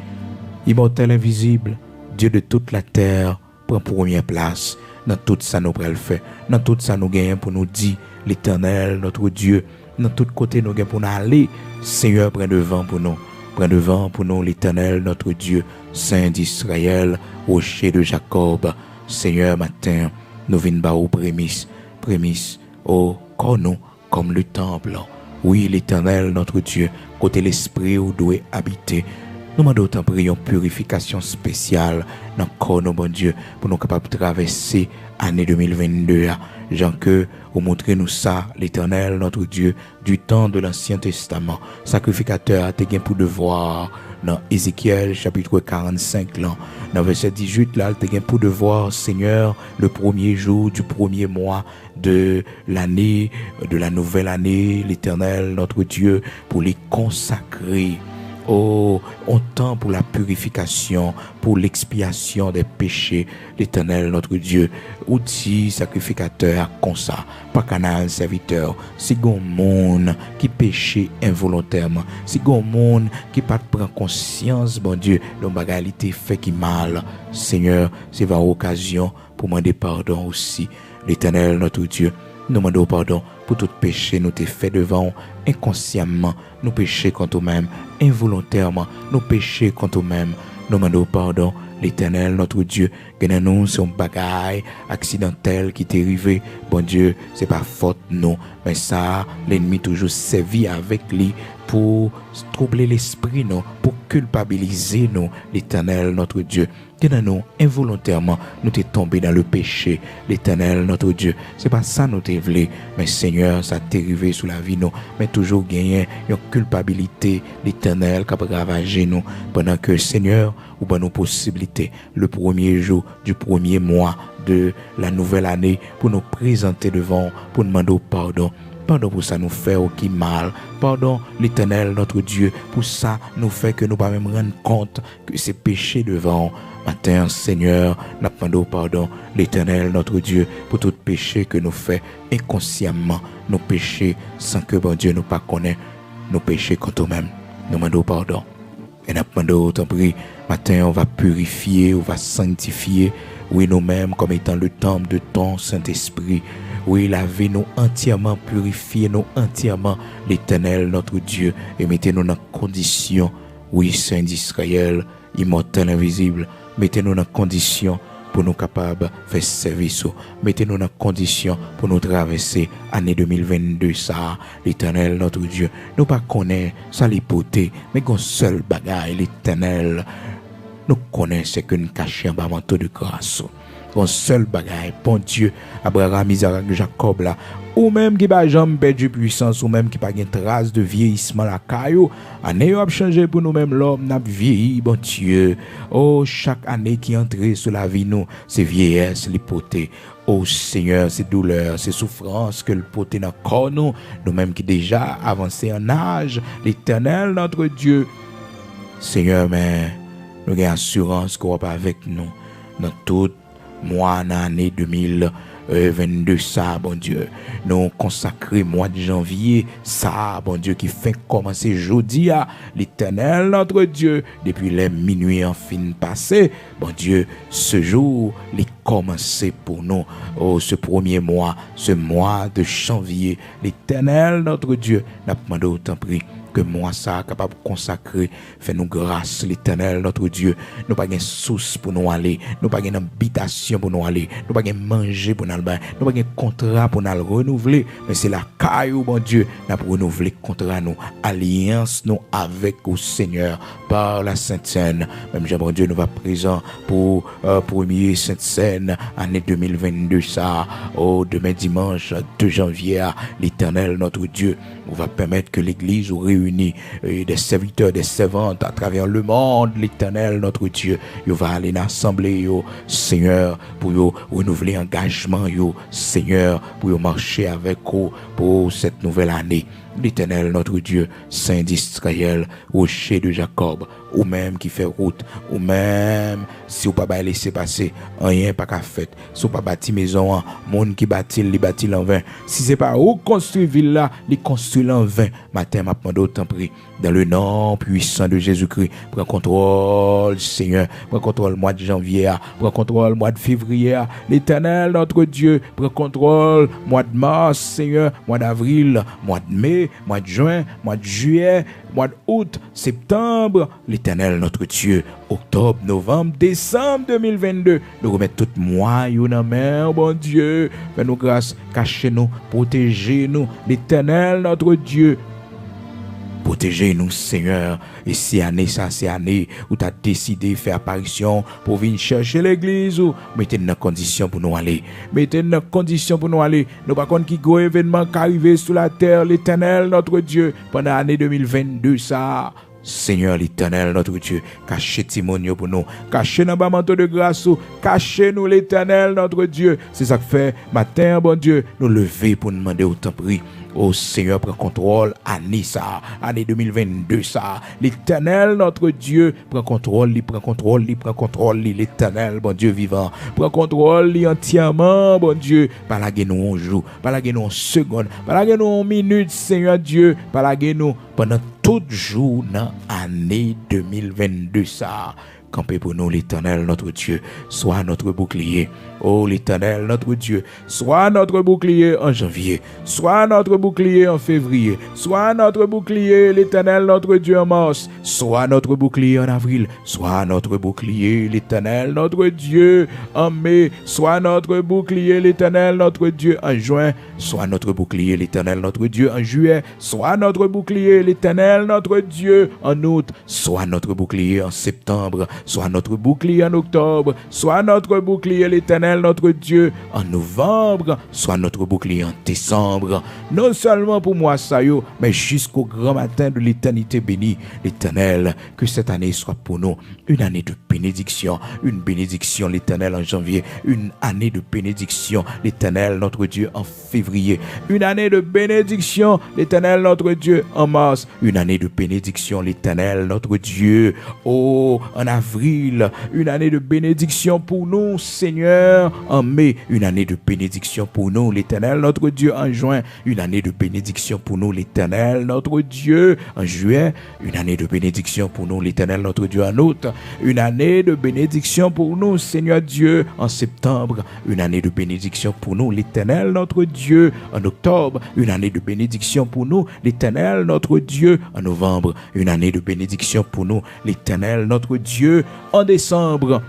Immortel invisible, Dieu de toute la terre, prend première place. Dans tout ça nous prenons le fait, dans tout ça nous gagnons pour nous dire l'Éternel, notre Dieu, dans tout côté nous gagnons pour nous aller, Seigneur prend devant pour nous l'Éternel, notre Dieu, Saint d'Israël, rocher de Jacob, Seigneur matin, nous venons bas aux prémices, oh, nous comme le temple, oui l'Éternel, notre Dieu, côté l'Esprit où doit habiter. Nous demandons autant prions purification spéciale dans le corps, bon Dieu, pour nous capables de traverser l'année 2022. Jean que vous montrez nous ça, l'Éternel, notre Dieu, du temps de l'Ancien Testament. Sacrificateur a été pour devoir dans Ézéchiel chapitre 45 là, dans verset 18 là, il a pour devoir, Seigneur, le premier jour du premier mois de l'année, de la nouvelle année, l'Éternel, notre Dieu, pour les consacrer. Oh, on tend pour la purification, pour l'expiation des péchés, l'Éternel, notre Dieu, outil sacrificateur comme ça, pas canal serviteur, si gon monde qui péché involontairement, si gon monde qui pas prend conscience, bon Dieu, de bagalité fait qui mal, Seigneur, c'est une occasion pour demander pardon aussi, l'Éternel, notre Dieu. Nous demandons pardon pour tout péché nous t'ai fait devant inconsciemment, nous péchés contre nous-mêmes, involontairement, nous péchés contre nous-mêmes. nous demandons pardon, l'Éternel, notre Dieu, que dans nous, c'est un bagaille accidentel qui t'est arrivé. Bon Dieu, c'est pas faute, non. Mais ça, l'ennemi toujours servi avec lui pour troubler l'esprit, non, pour culpabiliser nous, l'Éternel, notre Dieu. Que dans nous, involontairement, nous t'es tombé dans le péché, l'Éternel, notre Dieu. C'est pas ça nous t'es voulu, mais Seigneur, ça t'est arrivé sous la vie, nous, mais toujours gagner une culpabilité, l'Éternel, qui a ravagé nous, pendant que Seigneur, ou ben nos possibilités, le premier jour du premier mois de la nouvelle année, pour nous présenter devant, pour demander pardon. Pardon pour ça nous fait aucun mal. Pardon l'Éternel, notre Dieu, pour ça nous fait que nous pas même rendre compte que c'est péché devant. Matin, Seigneur, nous demandons pardon, l'Éternel, notre Dieu, pour tout péché que nous fait inconsciemment, nos péchés sans que bon Dieu nous pas connaît, nos péchés contre nous-mêmes. Nous demandons pardon. Et nous demandons, t'en prie, matin, on va purifier, on va sanctifier, oui, nous-mêmes, comme étant le temple de ton Saint-Esprit. Oui, lavez-nous entièrement, purifiez-nous entièrement, l'Éternel, notre Dieu, et mettez-nous dans condition, oui, Saint d'Israël, immortel, invisible, mettez-nous dans condition pour nous capables de faire service. Mettez-nous dans condition pour nous traverser l'année 2022, ça, l'Éternel, notre Dieu. Nous pas connaissons ça l'hypothèse, mais qu'on seul bagaille, l'Éternel, nous connaissons que nous cachons un bas manteau de grâce. Ton seul bagaille, bon Dieu, Abraham, Isaac, Jacob là, ou même qui pas jamais perdu puissance, ou même qui pas une trace de vieillissement la caillou, année a changé pour nous même l'homme n'a vieilli, bon Dieu. Oh, chaque année qui entre sur la vie nous, c'est vieillesse, l'hypothèse. Oh Seigneur, c'est douleur, c'est souffrance que le poté dans corps nous, nous-mêmes qui déjà avancé en âge, l'Éternel notre Dieu. Seigneur, mais nous avons assurance qu'on va pas avec nous dans toute mois l'année 2022, ça, bon Dieu. Nous consacrer mois de janvier, ça, bon Dieu, qui fait commencer jeudi à l'Éternel, notre Dieu, depuis les minuit en fin passé. Bon Dieu, ce jour, il commencé pour nous, oh, ce premier mois, ce mois de janvier, l'Éternel, notre Dieu, n'a pas demandé autant prix. Que moi ça capable de consacrer, fais-nous grâce l'Éternel notre Dieu. Nous pas une source pour nous aller, nous pas une habitation pour nous aller, nous pas une manger pour nous aller, nous pas un contrat pour nous renouveler, mais c'est la caillou bon Dieu, n'a pour renouveler contrat nous, alliance nous avec au Seigneur par la Sainte Seine. Même Jean bon Dieu nous va présent pour premier Sainte Seine année 2022 ça, au demain dimanche 2 janvier, l'Éternel notre Dieu, on va permettre que l'église réunis des serviteurs, des servantes à travers le monde, l'Éternel, notre Dieu, il va aller dans l'assemblée, Seigneur, pour renouveler engagement, Seigneur, pour marcher avec vous pour cette nouvelle année. L'Éternel, notre Dieu, Saint d'Israël, rocher de Jacob, ou même qui fait route, ou même si vous pas laisser passer, rien pas qu'à fait. Si vous pas bâti maison, monde qui bâtit, li bâti en vain. Si c'est pas où construire ville là, li construit en vain. Matin, m'a demandé autant prix. Dans le nom puissant de Jésus-Christ, prends contrôle, Seigneur, prends contrôle mois de janvier, prends contrôle mois de février, l'Éternel, notre Dieu, prends contrôle mois de mars, Seigneur, mois d'avril, mois de mai, mois de juin, mois de juillet, mois d'août, septembre, l'Éternel, notre Dieu, octobre, novembre, décembre 2022, nous remettons tout mois, dans main, bon Dieu, fais-nous grâce, cachez-nous, protégez-nous, l'Éternel, notre Dieu. Protégez-nous, Seigneur. Et si année, ça, c'est année où tu as décidé de faire apparition pour venir chercher l'église, ou mettez-nous dans condition pour nous aller. Mettez-nous dans condition pour nous aller. Nous, par contre, qui gros événement qui arrive sur la terre, l'Éternel, notre Dieu, pendant l'année 2022, ça. Seigneur l'Éternel, notre Dieu, cachez Timonio pour nous, cachez dans le manteau de grâce, cachez-nous l'Éternel, notre Dieu. C'est ça que fait matin, bon Dieu, nous lever pour nous demander autant prix. Oh Seigneur, prends contrôle, année ça, année 2022 ça. L'Éternel, notre Dieu, prends contrôle, l'Éternel, bon Dieu vivant. Prends contrôle, entièrement, bon Dieu. Palaguez-nous un jour, palaguez-nous en seconde, palaguez-nous en minute, Seigneur Dieu. Palaguez-nous pendant tout jour dans l'année 2022 ça. Campez pour nous l'Éternel, notre Dieu, soit notre bouclier. Oh l'Éternel, notre Dieu, sois notre bouclier en janvier, sois notre bouclier en février, sois notre bouclier, l'Éternel, notre Dieu en mars, sois notre bouclier en avril, sois notre bouclier, l'Éternel, notre Dieu en mai, sois notre bouclier, l'Éternel, notre Dieu en juin, sois notre bouclier, l'Éternel, notre Dieu en juillet, sois notre bouclier, l'Éternel, notre Dieu en août, sois notre bouclier en septembre, sois notre bouclier en octobre, sois notre bouclier, l'Éternel, notre Dieu en novembre, sois notre bouclier en décembre, non seulement pour moi ça yo, mais jusqu'au grand matin de l'éternité bénie, l'Éternel, que cette année soit pour nous une année de bénédiction, une bénédiction, l'Éternel, en janvier, une année de bénédiction, l'Éternel, notre Dieu, en février, une année de bénédiction, l'Éternel, notre Dieu, en mars, une année de bénédiction, l'Éternel, notre Dieu, en avril, une année de bénédiction pour nous, Seigneur, en mai, une année de bénédiction pour nous, l'Éternel, notre Dieu, en juin, une année de bénédiction pour nous, l'Éternel, notre Dieu, en juillet, une année de bénédiction pour nous, l'Éternel, notre Dieu, en août, une année de bénédiction pour nous, Seigneur Dieu, en septembre, une année de bénédiction pour nous, l'Éternel, notre Dieu, en octobre, une année de bénédiction pour nous, l'Éternel, notre Dieu, en novembre, une année de bénédiction pour nous, l'Éternel, notre Dieu, en décembre,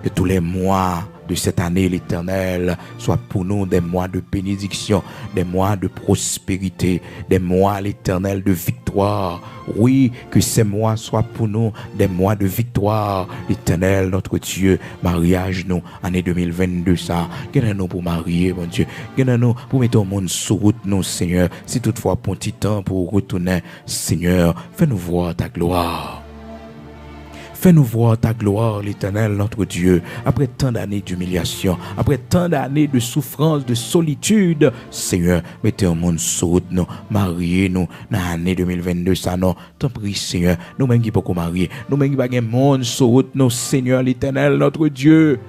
et tous les mois de cette année, l'Éternel, soit pour nous des mois de bénédiction, des mois de prospérité, des mois, l'Éternel, de victoire. Oui, que ces mois soient pour nous des mois de victoire. L'Éternel, notre Dieu, mariage nous, année 2022, ça. Gagnez-nous pour marier, mon Dieu. Gagnez-nous pour mettre au monde sur route, nous, Seigneur. Si toutefois, pour un petit temps, pour retourner, Seigneur, fais-nous voir ta gloire. Fais-nous voir ta gloire, l'Éternel, notre Dieu, après tant d'années d'humiliation, après tant d'années de souffrance, de solitude. Seigneur, mettez au monde sur nous, mariez-nous dans l'année 2022, ça non. T'en prie, Seigneur, nous-mêmes qui pouvons marier, nous-mêmes qui pouvons monde sur nous, Seigneur, l'Éternel, notre Dieu.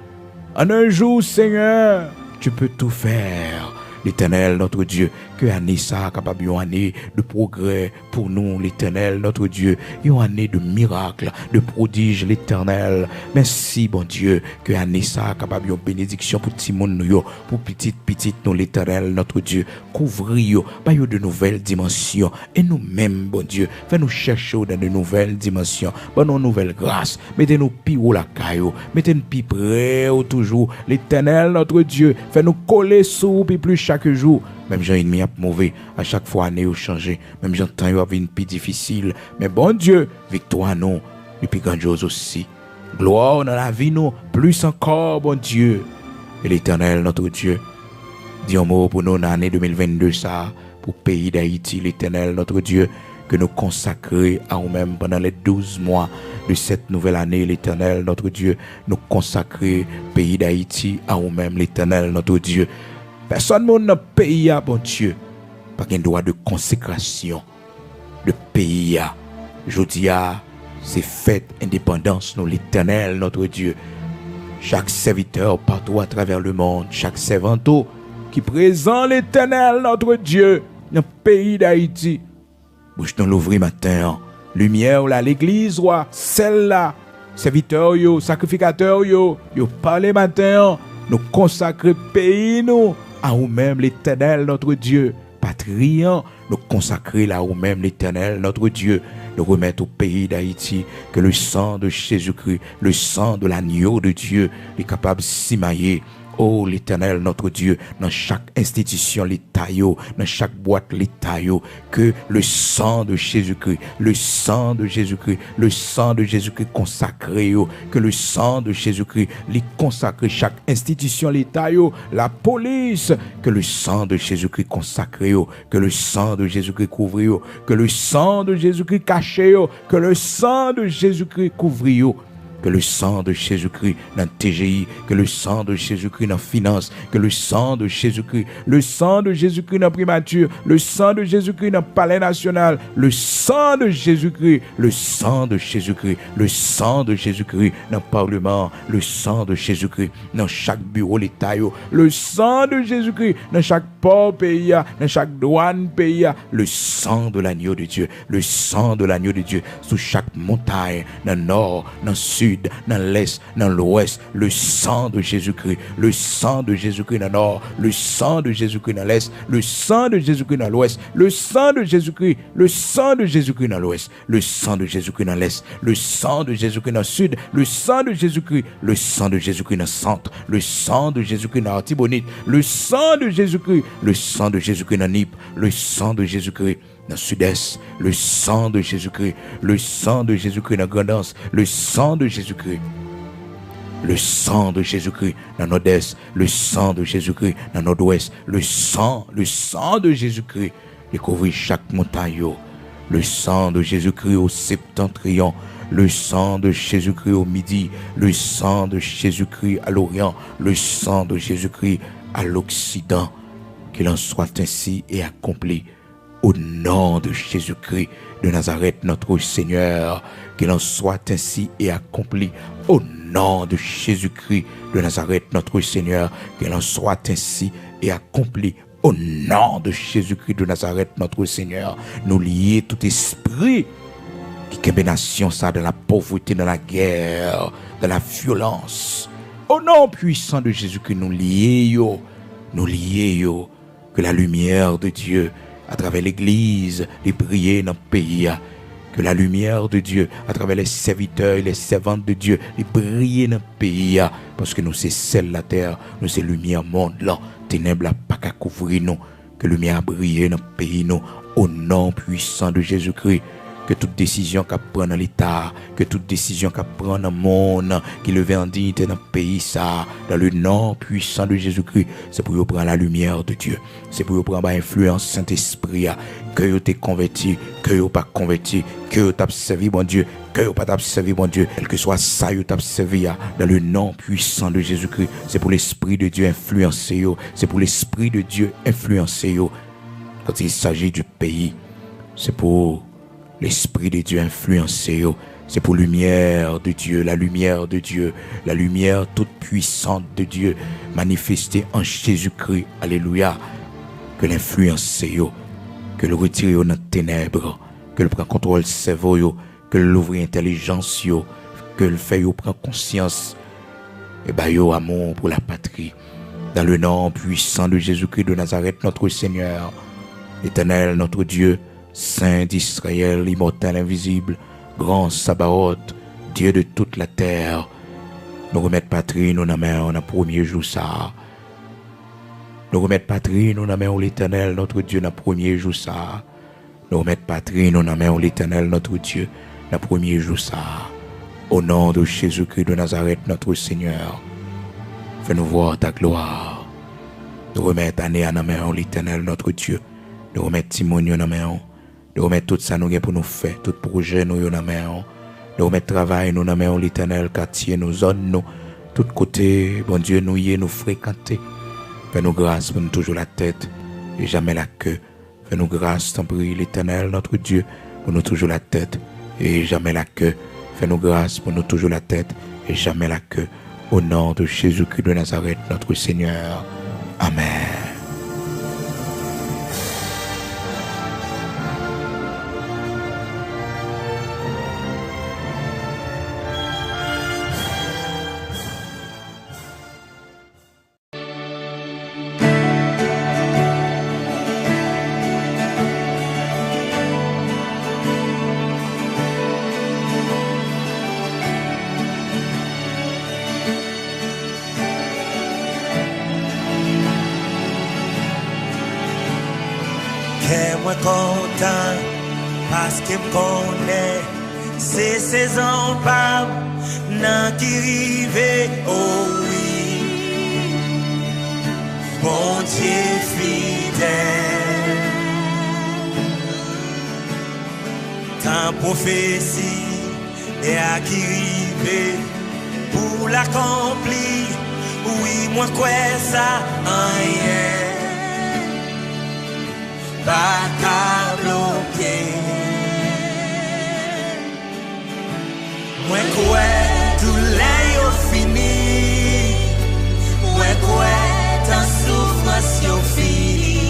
En un jour, Seigneur, tu peux tout faire. L'Éternel, notre Dieu, que année ça capable une année de progrès pour nous, l'Éternel, notre Dieu, une année de miracles, de prodiges, l'Éternel. Merci, bon Dieu, que année ça capable une bénédiction pour tout le monde, pour petite nous, l'Éternel, notre Dieu, couvrir par de nouvelles dimensions. Et nous-mêmes, bon Dieu, fais-nous chercher dans de nouvelles dimensions, par nos nouvelles grâces. Mettez-nous pire au la caillou, mettez-nous plus près toujours, l'Éternel, notre Dieu, fais-nous coller sous plus chaque jour. Même j'ai ennemi a mauvais, à chaque fois année au changé, même j'ai temps yo une plus difficile, mais bon Dieu, victoire non, et puis grandiose aussi. Gloire dans la vie nous, plus encore bon Dieu. Et l'Éternel notre Dieu, dis un mot pour nous dans l'année 2022 ça, pour le pays d'Haïti, l'Éternel notre Dieu, que nous consacrer à nous-mêmes pendant les 12 mois de cette nouvelle année, l'Éternel notre Dieu, nous consacrer pays d'Haïti à nous-mêmes, l'Éternel notre Dieu. Personne dans le pays, bon Dieu, pas un droit de consécration de pays. Je dis, c'est fête indépendance, nous, l'Éternel, notre Dieu. Chaque serviteur partout à travers le monde, chaque servanteau qui présente l'Éternel, notre Dieu, dans le pays d'Haïti. Bouche nous l'ouvrir matin, lumière là, l'église, celle-là, serviteur, sacrificateur, parlez matin, nous consacrer pays, nous. À nous-mêmes, l'Éternel, notre Dieu. Patrien, nous consacrer là où même l'Éternel, notre Dieu. Nous remettre au pays d'Haïti que le sang de Jésus-Christ, le sang de l'agneau de Dieu est capable de s'immailler. Oh l'Éternel, notre Dieu, dans chaque institution, l'État, dans chaque boîte, l'État, que le sang de Jésus-Christ, le sang de Jésus-Christ, le sang de Jésus-Christ consacré, que le sang de Jésus-Christ, les consacre chaque institution, l'État, la police, que le sang de Jésus-Christ consacré, que le sang de Jésus-Christ couvre, que le sang de Jésus-Christ caché, que le sang de Jésus-Christ couvre. Que le sang de Jésus-Christ dans TGI, que le sang de Jésus-Christ dans finance, que le sang de Jésus-Christ, le sang de Jésus-Christ dans primature, le sang de Jésus-Christ dans palais national, le sang de Jésus-Christ, le sang de Jésus-Christ, le sang de Jésus-Christ dans parlement, le sang de Jésus-Christ dans chaque bureau l'État, le sang de Jésus-Christ dans chaque port pays, dans chaque douane pays, le sang de l'agneau de Dieu, le sang de l'agneau de Dieu, sous chaque montagne, dans le nord, dans le sud, dans l'est, dans l'ouest, le sang de Jésus-Christ, le sang de Jésus-Christ dans le nord, le sang de Jésus-Christ dans l'est, le sang de Jésus-Christ dans l'ouest, le sang de Jésus-Christ, le sang de Jésus-Christ dans l'ouest, le sang de Jésus-Christ dans l'est, le sang de Jésus-Christ dans le sud, le sang de Jésus-Christ, le sang de Jésus-Christ dans le centre, le sang de Jésus-Christ dans Artibonite, le sang de Jésus-Christ, le sang de Jésus-Christ dans Nip, le sang de Jésus-Christ dans le sud-est, le sang de Jésus-Christ, le sang de Jésus-Christ dans Grandance, le sang de Jésus-Christ, le sang de Jésus-Christ dans nord-est, le sang de Jésus-Christ dans nord-ouest, le sang de Jésus-Christ découvrir chaque montagne, le sang de Jésus-Christ au septentrion, le sang de Jésus-Christ au midi, le sang de Jésus-Christ à l'orient, le sang de Jésus-Christ à l'occident, qu'il en soit ainsi et accompli au nom de Jésus-Christ de Nazareth, notre Seigneur, qu'il en soit ainsi et accompli au nom de Jésus-Christ de Nazareth, notre Seigneur, qu'il en soit ainsi et accompli au nom de Jésus-Christ de Nazareth, notre Seigneur. Nous lier tout esprit qui kembe nation ça dans la pauvreté, dans la guerre, dans la violence. Au nom puissant de Jésus-Christ, nous lier que la lumière de Dieu à travers l'église, les prières dans le pays, que la lumière de Dieu à travers les serviteurs et les servantes de Dieu, les prières dans le pays, parce que nous c'est celle la terre, nous c'est lumière monde là, ténèbres pas qu'à couvrir nous, que lumière brille dans le pays nous, au nom puissant de Jésus-Christ. Que toute décision qu'a prend dans l'État, que toute décision qu'a prend dans le monde, qui levé en dignité dans le pays, ça, dans le nom puissant de Jésus-Christ, c'est pour vous prendre la lumière de Dieu. C'est pour vous prendre l'influence Saint-Esprit, que vous t'es converti, que vous pas converti, que vous t'as servi, bon Dieu, que vous pas servi, bon Dieu, quel que soit ça, vous t'as servi, dans le nom puissant de Jésus-Christ. C'est pour l'Esprit de Dieu influencer, c'est pour l'Esprit de Dieu influencer, quand il s'agit du pays, c'est pour l'Esprit de Dieu influencé, c'est pour lumière de Dieu, la lumière de Dieu, la lumière toute puissante de Dieu manifestée en Jésus-Christ. Alléluia. Que l'influence, que le retire dans les ténèbres, que le prend contrôle cerveau, que l'ouvre intelligence, que le fait prend conscience et amour pour la patrie. Dans le nom puissant de Jésus-Christ de Nazareth, notre Seigneur, Éternel, notre Dieu, Saint d'Israël, immortel, invisible, grand Sabaoth, Dieu de toute la terre, nous remettons patrie, nous n'avons dans le premier jour ça. Nous remettons patrie, nous n'avons l'Éternel, notre Dieu, dans le premier jour ça. Nous remettons patrie, nous n'avons l'Éternel, notre Dieu, dans le premier jour ça. Au nom de Jésus-Christ de Nazareth, notre Seigneur, fais-nous voir ta gloire. Nous remettons année à la main l'Éternel, notre Dieu. Nous remettons Timon dans la main. Nous remettons tout ça nous pour nous faire, tout projet nous dans la main. Nous remettons travail nous dans la main l'Éternel, quartier, nos zones, nous, tout côté, bon Dieu, nous fréquenter. Fais-nous grâce pour nous toujours la tête et jamais la queue. Fais-nous grâce, t'en prie, l'Éternel, notre Dieu, pour nous toujours la tête et jamais la queue. Fais-nous grâce pour nous toujours la tête et jamais la queue. Au nom de Jésus-Christ de Nazareth, notre Seigneur. Amen. Moi content parce qu'il me connaît, c'est ses empâmes nan qui rive, oh oui, bon Dieu fidèle. Ta prophétie est à qui rive pour l'accomplir, oui, moi quoi ça, rien. Pas qu'à bloquer. Moi quoi tout l'air fini. Moi quoi ta souffrance fini.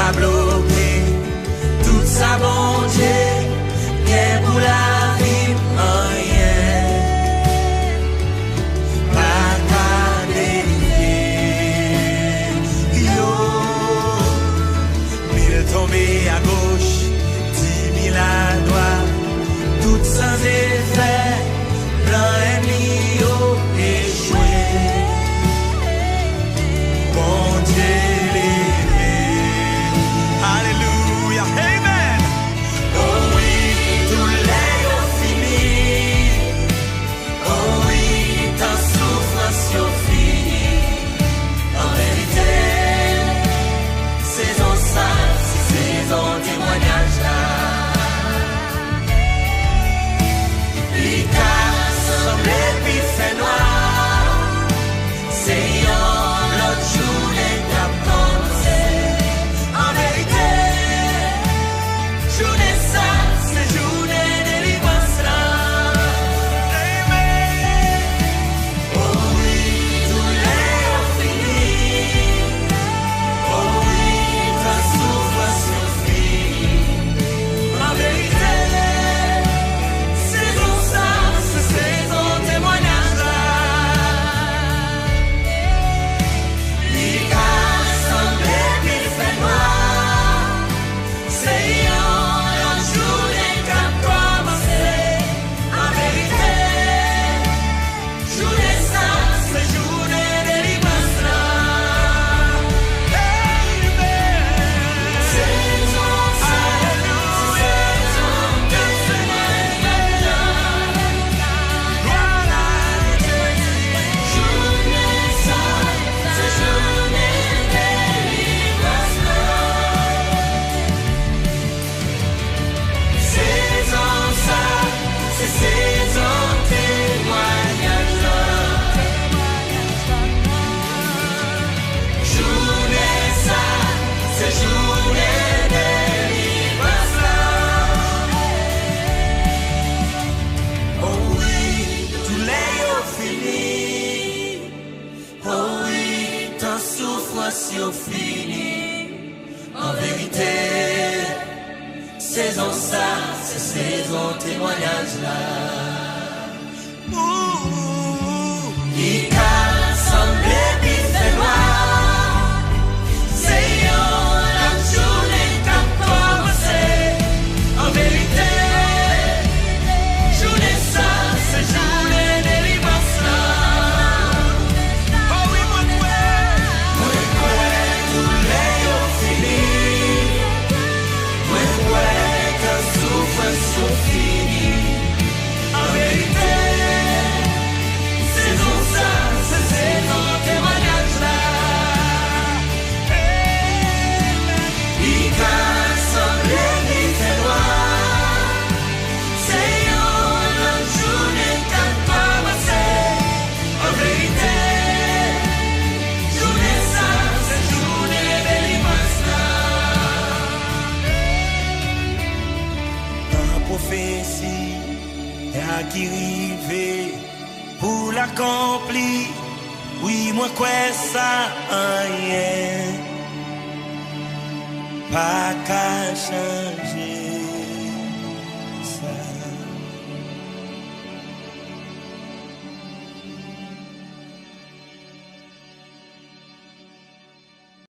qu'à bloquer tout ça, bon Dieu, qu'est pour la vie, rien. Pas qu'à délivrer. Yo, 1000 tombés à gauche, 10 000 à droite, tout sans effet, plan ennemi, yo, échoué. Bon Dieu, levé. Alléluia, amen. Oh oui, tout l'est fini. Oh oui, ta souffrance est finie. En vérité, saison ça, saison témoignage là. L'Ika semble puis fait noir. C'est l'autre journée qu'a commencé. En vérité, journée ça, c'est journée délivrance là. Amen. Oh oui, tout l'est fini. Oh oui, ta souffrance est finie. En vérité, saison ça, c'est saison témoignage là. L'Ika semble qu'il fait noir. C'est l'autre journée qu'a commencé. En vérité, journée ça, c'est journée délivrance là. Amen. Saison ça, c'est saison témoignage là. Gloire à Dieu. Journée ça, c'est journée délivrance là. Saison ça, c'est saison témoignage là. Journée ça, c'est journée délivrance là. Oh oui, tout l'est fini. Oh oui, ta souffrance est finie. En vérité, saison ça, c'est saison témoignage là. L'Ika semble qu'il fait noir. C'est l'autre journée qu'a commencé. En vérité, journée ça, c'est journée délivrance là. Oh oui, mon frère, tout l'est fini. Mon frère, ta souffrance est finie. En vérité, saison ça, c'est saison témoignage là. L'Ika semble qu'il fait noir. C'est l'autre journée qu'a commencé. En vérité, journée ça, c'est journée délivrance là. La prophétie est à qui river pour l'accomplir. Oui, moi quoi ça rien. Pas qu'à changer.